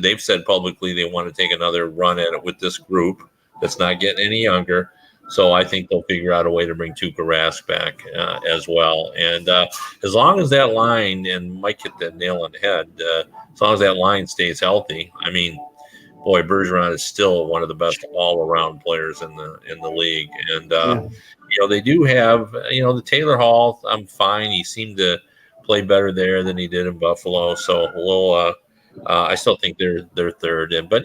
they've said publicly they want to take another run at it with this group that's not getting any younger. So I think they'll figure out a way to bring Tuukka Rask back as well. And as long as that line, and Mike hit that nail on the head, as long as that line stays healthy, I mean, boy, Bergeron is still one of the best all-around players in the league. And, they do have, the Taylor Hall, I'm fine. He seemed to played better there than he did in Buffalo. So I still think they're third. But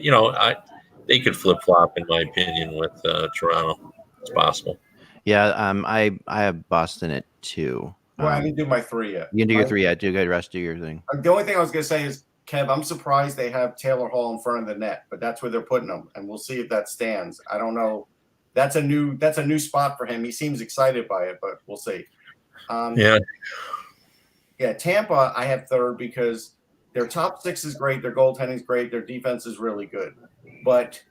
they could flip flop in my opinion with Toronto. It's possible. Yeah, I have Boston at 2. Well, I didn't do my 3 yet. You can do your 3 yet. Do good. Rest do your thing. The only thing I was going to say is, Kev, I'm surprised they have Taylor Hall in front of the net, but that's where they're putting him, and we'll see if that stands. I don't know. That's a new spot for him. He seems excited by it, but we'll see. Yeah, Tampa I have third because their top 6 is great, their goaltending is great, their defense is really good, but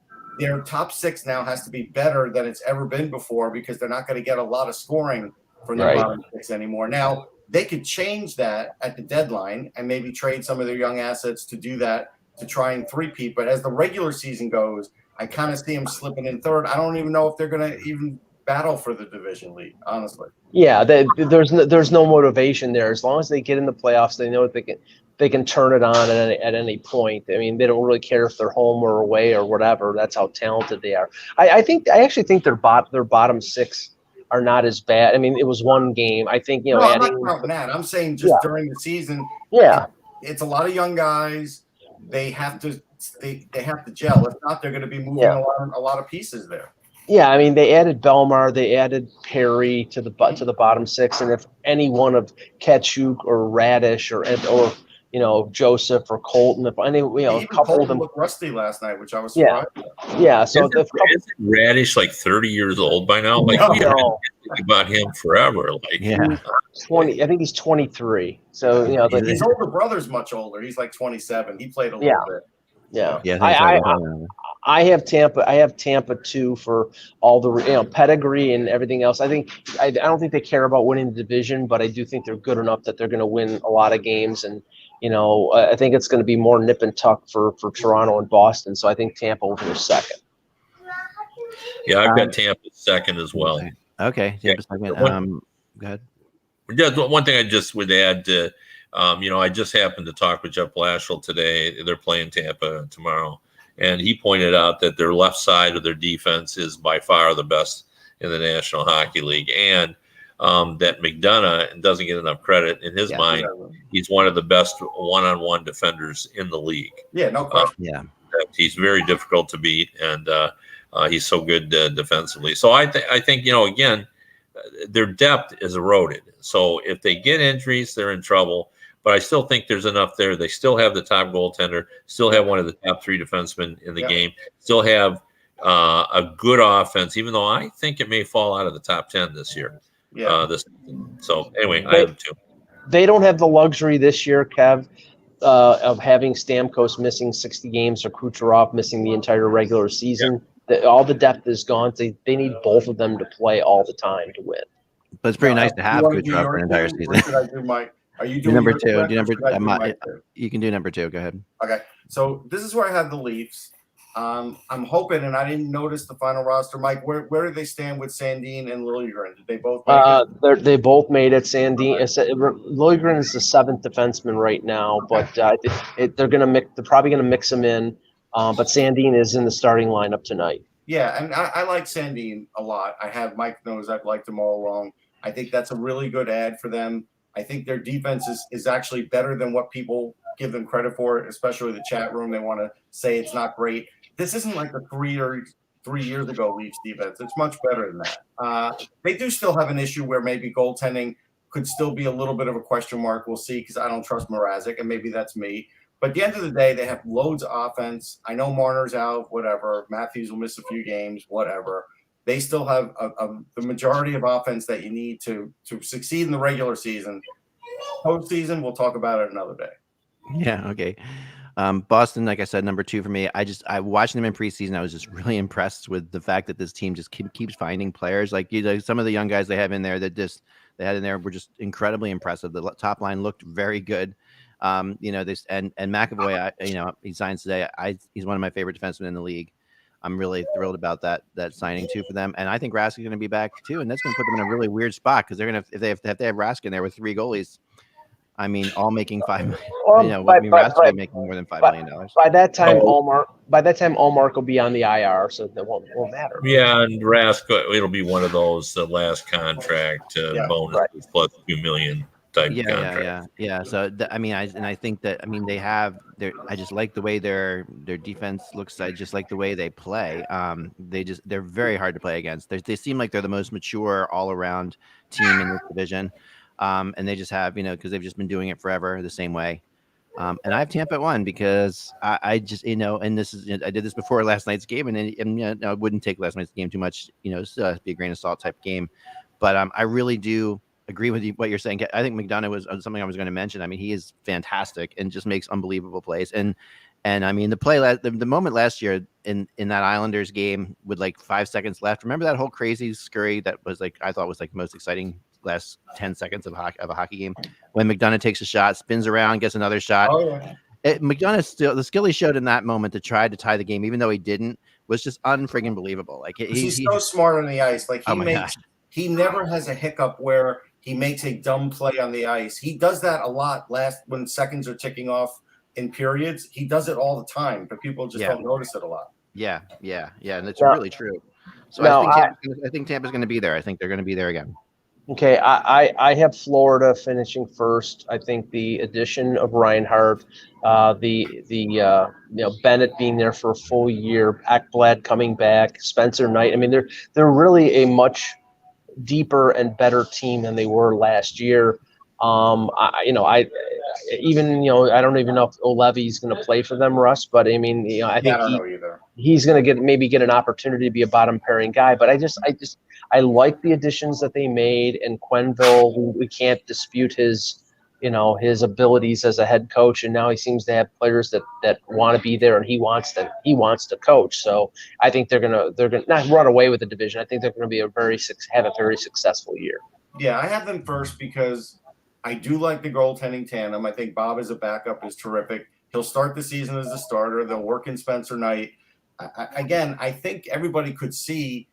their top 6 now has to be better than it's ever been before because they're not going to get a lot of scoring from their bottom 6 anymore. Now, they could change that at the deadline and maybe trade some of their young assets to do that to try and three-peat. But as the regular season goes, I kind of see them slipping in third. I don't even know if they're going to even battle for the division lead, honestly. Yeah, there's no motivation there. As long as they get in the playoffs, they know that they can turn it on at any point. I mean, they don't really care if they're home or away or whatever. That's how talented they are. I actually think their bottom 6 are not as bad. I mean, it was one game. I think No, I'm not counting that. I'm saying just during the season. Yeah, it's a lot of young guys. They have to gel. If not, they're going to be moving a lot of pieces there. Yeah, I mean, they added Belmar, they added Perry to the bottom 6, and if any one of Ketchuk or Radish or Joseph or Colton, if any a couple of them looked rusty last night, which I was surprised. Yeah. So isn't Radish like 30 years old by now? Like we have been thinking about him forever. Like 20. I think he's 23. So his older brother's much older. He's like 27. He played a little bit. Yeah. I I have Tampa. I have Tampa 2 for all the pedigree and everything else. I don't think they care about winning the division, but I do think they're good enough that they're going to win a lot of games. And I think it's going to be more nip and tuck for Toronto and Boston. So I think Tampa will finish second. Yeah, I've got Tampa second as well. Okay, Tampa second. Go ahead. Yeah, one thing I just would add to, I just happened to talk with Jeff Blashill today. They're playing Tampa tomorrow. And he pointed out that their left side of their defense is by far the best in the National Hockey League. And that McDonough doesn't get enough credit in his mind. He's one of the best one-on-one defenders in the league. Yeah, no question. He's very difficult to beat, and he's so good defensively. So I think, again, their depth is eroded. So if they get injuries, they're in trouble. But I still think there's enough there. They still have the top goaltender, still have one of the top 3 defensemen in the game, still have a good offense, even though I think it may fall out of the top 10 this year. So anyway, I have 2. They don't have the luxury this year, Kev, of having Stamkos missing 60 games or Kucherov missing the entire regular season. All the depth is gone. They need both of them to play all the time to win. But it's pretty nice to have Kucherov for an entire season. Are you doing number 2? You can do number 2. Go ahead. Okay. So this is where I have the Leafs. I'm hoping, and I didn't notice the final roster. Mike, where do they stand with Sandin and Liljegren? Did they both make it? They both made it. Sandin, Liljegren is the 7th defenseman right now, but they're probably gonna mix him in. But Sandin is in the starting lineup tonight. Yeah, and I like Sandin a lot. Mike knows I've liked him all along. I think that's a really good ad for them. I think their defense is actually better than what people give them credit for, especially the chat room. They want to say it's not great. This isn't like the 3 years ago Leafs defense. It's much better than that. They do still have an issue where maybe goaltending could still be a little bit of a question mark. We'll see, because I don't trust Mrazek, and maybe that's me. But at the end of the day, they have loads of offense. I know Marner's out, whatever. Matthews will miss a few games, whatever. They still have the majority of offense that you need to succeed in the regular season. Postseason, we'll talk about it another day. Yeah, okay. Boston, like I said, number 2 for me. I watching them in preseason. I was just really impressed with the fact that this team just keeps finding players. Like some of the young guys they have in there they had in there were just incredibly impressive. The top line looked very good. And McAvoy, he signs today. He's one of my favorite defensemen in the league. I'm really thrilled about that signing too for them, and I think Rask is going to be back too, and that's going to put them in a really weird spot because they're going to if they have Rask in there with 3 goalies. I mean, all making $5 million. Rask making more than $5 million. By that time, Allmark will be on the IR, so that won't matter. Yeah, and Rask, it'll be one of those last contract bonuses plus $2 million type Yeah. contract. So I think that they have their. I just like the way their defense looks. I just like the way they play. They're very hard to play against. They seem like they're the most mature all around team in this division, and they just have because they've just been doing it forever the same way. And I have Tampa at 1 because I just and this is I did this before last night's game, and I wouldn't take last night's game too much. It's be a grain of salt type game, but I really do agree with what you're saying. I think McDonough was something I was going to mention. He is fantastic and just makes unbelievable plays. And the play the moment last year in that Islanders game with like 5 seconds left. Remember that whole crazy scurry that was I thought was the most exciting last 10 seconds of a hockey game when McDonough takes a shot, spins around, gets another shot. Oh, yeah. McDonough the skill he showed in that moment to try to tie the game, even though he didn't, was just unfreaking believable. He's so smart on the ice. He never has a hiccup where he makes a dumb play on the ice. He does that a lot when seconds are ticking off in periods. He does it all the time, but people just don't notice it a lot. Yeah, and it's really true. So I think Tampa's going to be there. I think they're going to be there again. Okay, I have Florida finishing first. I think the addition of Reinhart, the Bennett being there for a full year, Ekblad coming back, Spencer Knight. They're really a much deeper and better team than they were last year. I don't even know if O'Leary's going to play for them, Russ. But I think he's going to get an opportunity to be a bottom pairing guy. But I like the additions that they made, and Quenneville, we can't dispute his abilities as a head coach, and now he seems to have players that want to be there, and he wants to coach. So I think they're gonna not run away with the division. I think they're going to have a very successful year. Yeah, I have them first because I do like the goaltending tandem. I think Bob as a backup is terrific. He'll start the season as a starter. They'll work in Spencer Knight. I think everybody could see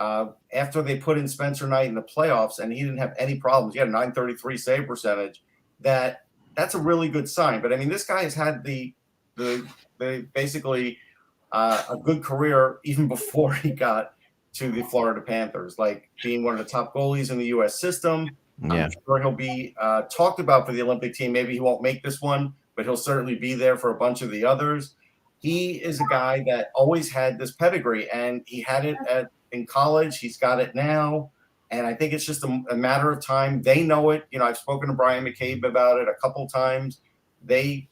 after they put in Spencer Knight in the playoffs and he didn't have any problems. He had a .933 save percentage. That's a really good sign. But this guy has had the basically a good career even before he got to the Florida Panthers, like being one of the top goalies in the U.S. system. Yeah. I'm sure he'll be talked about for the Olympic team. Maybe he won't make this one, but he'll certainly be there for a bunch of the others. He is a guy that always had this pedigree, and he had it in college. He's got it now. And I think it's just a matter of time. They know it. I've spoken to Brian McCabe about it a couple times. They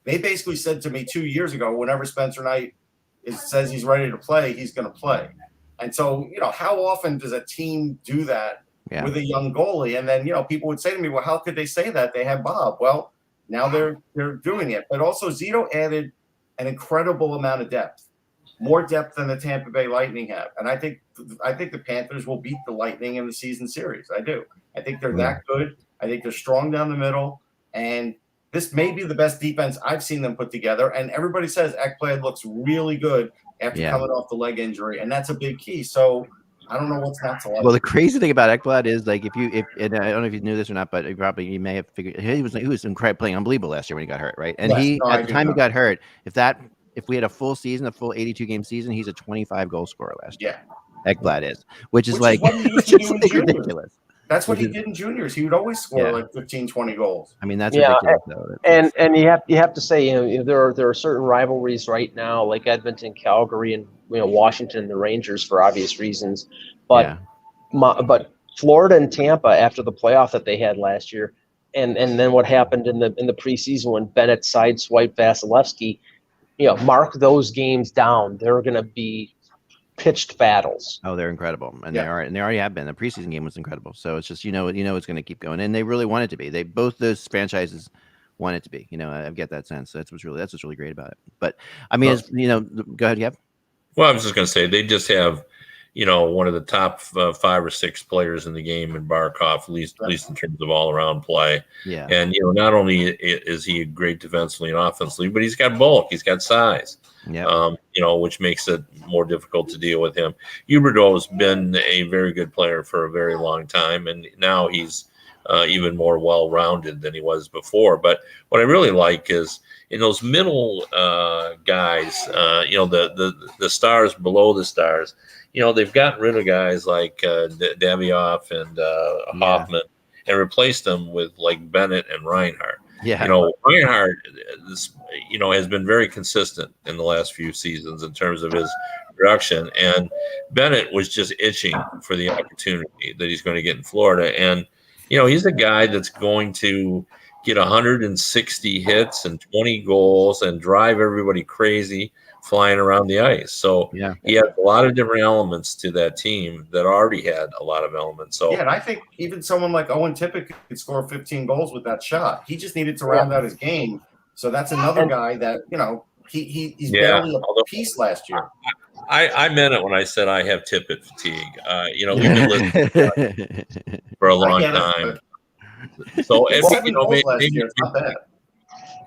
basically said to me 2 years ago, whenever Spencer Knight says he's ready to play, he's going to play. And so, how often does a team do that with a young goalie? And then, people would say to me, well, how could they say that? They have Bob. Well, now they're doing it. But also Zito added an incredible amount of depth, more depth than the Tampa Bay Lightning have. And I think the Panthers will beat the Lightning in the season series. I do. I think they're that good. I think they're strong down the middle. And this may be the best defense I've seen them put together. And everybody says Ekblad looks really good after coming off the leg injury. And that's a big key. So I don't know what's not to like. Well, the crazy thing about Ekblad is and I don't know if you knew this or not, but you may have figured he was incredible, playing unbelievable last year when he got hurt, right? And he got hurt, if we had a full 82 game season, he's a 25 goal scorer last year. Ekblad is, which is ridiculous. That's what he did in juniors. He would always score 15, 20 goals. That's ridiculous, though. And you have to say, there are certain rivalries right now, like Edmonton, Calgary, and Washington, and the Rangers for obvious reasons. But Florida and Tampa, after the playoff that they had last year, and then what happened in the preseason when Bennett sideswiped Vasilevsky, mark those games down. They're going to be pitched battles. Oh, they're incredible, and they are, and they already have been. The preseason game was incredible. So it's just it's going to keep going, and they really want it to be. Both those franchises want it to be. I get that sense. That's what's really great about it. But go ahead, Yep. Well, I was just going to say they just have one of the top 5 or 6 players in the game in Barkov, at least in terms of all around play. Yeah, and not only is he great defensively and offensively, but he's got bulk, he's got size. Yeah, which makes it more difficult to deal with him. Huberdeau's been a very good player for a very long time, and now he's even more well-rounded than he was before. But what I really like is in those middle guys, the stars below the stars, they've gotten rid of guys like Davioff and Hoffman, and replaced them with like Bennett and Reinhart. Yeah. You know, Reinhart, has been very consistent in the last few seasons in terms of his production, and Bennett was just itching for the opportunity that he's going to get in Florida. And he's a guy that's going to get 160 hits and 20 goals and drive everybody crazy flying around the ice. So he has a lot of different elements to that team that already had a lot of elements. So and I think even someone like Owen Tippett could score 15 goals with that shot. He just needed to round out his game. So that's another guy that he's barely a piece last year. I meant it when I said I have Tippett fatigue. We've been listening for a long time. So maybe it's not bad.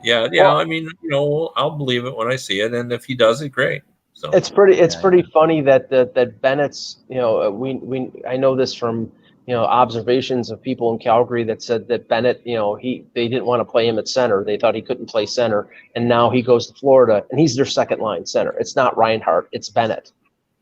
Yeah. Well, I mean, I'll believe it when I see it, and if he does it, great. So it's pretty funny that Bennett's. I know this from observations of people in Calgary that said that Bennett, they didn't want to play him at center. They thought he couldn't play center, and now he goes to Florida and he's their second line center. It's not Reinhart, it's Bennett.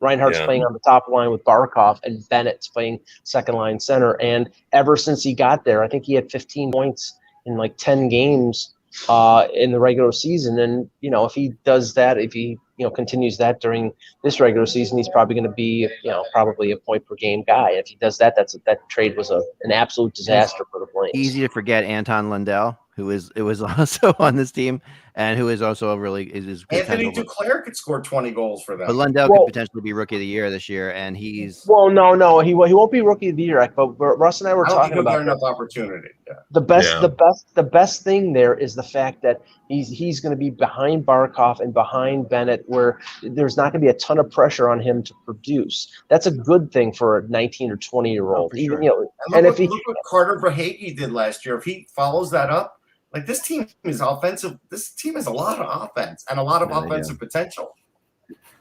Reinhart's playing on the top line with Barkov, and Bennett's playing second line center. And ever since he got there, I think he had 15 points in like 10 games in the regular season. And if he does that, if he continues that during this regular season, he's probably going to be probably a point per game guy. If he does that, that trade was an absolute disaster for the Flames. Easy to forget Anton Lundell, who was also on this team and who is also is Anthony Duclair could score 20 goals for them. But Lundell could potentially be rookie of the year this year, and he's no, he won't be rookie of the year. But Russ and I were talking about enough opportunity. Yeah. The best thing there is the fact that he's going to be behind Barkov and behind Bennett, where there's not going to be a ton of pressure on him to produce. That's a good thing for a 19 or 20-year-old. Sure. Look what Carter Verhaeghe did last year. If he follows that up, like this team is offensive. This team has a lot of offense and a lot of offensive potential.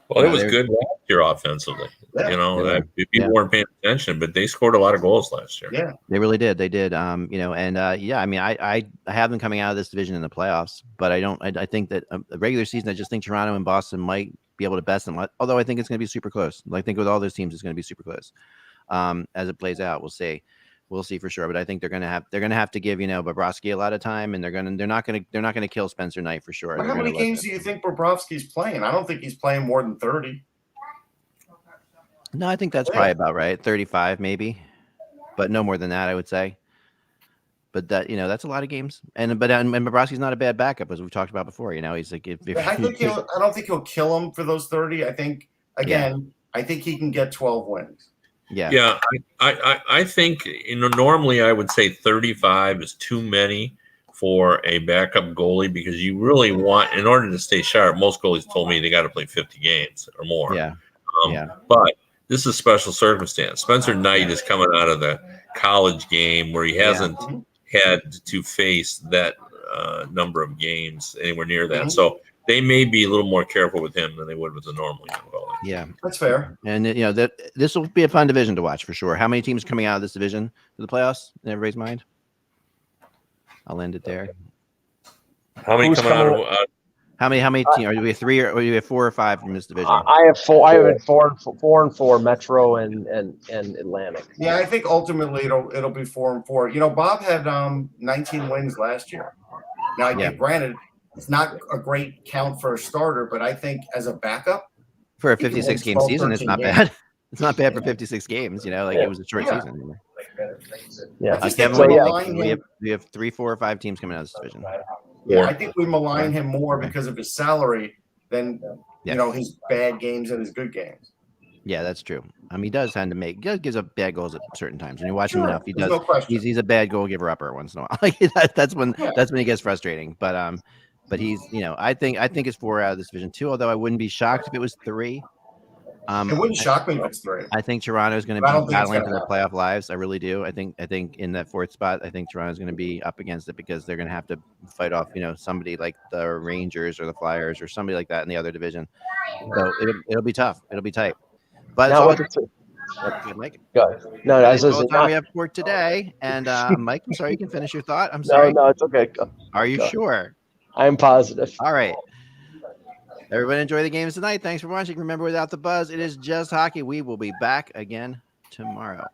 Well, it was good last year offensively. People weren't paying attention, but they scored a lot of goals last year. Yeah, they really did. They did. I mean, I have them coming out of this division in the playoffs, but I don't. I think that the regular season, I just think Toronto and Boston might be able to best them. Although I think it's going to be super close. I think with all those teams, it's going to be super close. As it plays out, we'll see. We'll see for sure, but I think they're gonna have to give Bobrovsky a lot of time, and they're not gonna kill Spencer Knight for sure. But how many games do you think Bobrovsky's playing? I don't think he's playing more than 30. No, I think that's probably about right, 35 maybe, but no more than that, I would say. But that that's a lot of games, and Bobrovsky's not a bad backup, as we've talked about before. He's like I don't think he'll kill him for those 30. I think I think he can get 12 wins. Yeah. I think normally I would say 35 is too many for a backup goalie, because you really want, in order to stay sharp, most goalies told me they got to play 50 games or more. But this is a special circumstance. Spencer Knight is coming out of the college game where he hasn't had to face that number of games anywhere near that. So they may be a little more careful with him than they would with the normal young goalie. Yeah, that's fair. And this will be a fun division to watch for sure. How many teams coming out of this division to the playoffs in everybody's mind? I'll end it there. How many coming out of? How many teams? Are we 3 or do we have 4 or 5 from this division? I have 4. I have 4 and 4. Metro and Atlantic. Yeah, I think ultimately it'll be 4 and 4. Bob had 19 wins last year. Now, granted, it's not a great count for a starter, but I think as a backup for a 56 game season, it's not bad. It's not bad for 56 games. It was a short season. Yeah, we have 3, 4, or 5 teams coming out of this division. Yeah, I think we malign him more because of his salary than his bad games and his good games. Yeah, that's true. He does tend to gives up bad goals at certain times. When you watch him enough, he does. No he's a bad goal giver upper once in a while. That's when he gets frustrating. But he's I think it's 4 out of this division too. Although I wouldn't be shocked if it was 3. It wouldn't shock me if it's 3. I think Toronto is going to be battling for their playoff lives. I really do. I think in that 4th spot, I think Toronto is going to be up against it because they're going to have to fight off, somebody like the Rangers or the Flyers or somebody like that in the other division. So it'll be tough. It'll be tight. But good, Mike. Good. No, that's all the time we have for today. And Mike, I'm sorry, you can finish your thought. I'm sorry. No, it's okay. Are you sure? I'm positive. All right. Everybody enjoy the games tonight. Thanks for watching. Remember, without the buzz, it is just hockey. We will be back again tomorrow.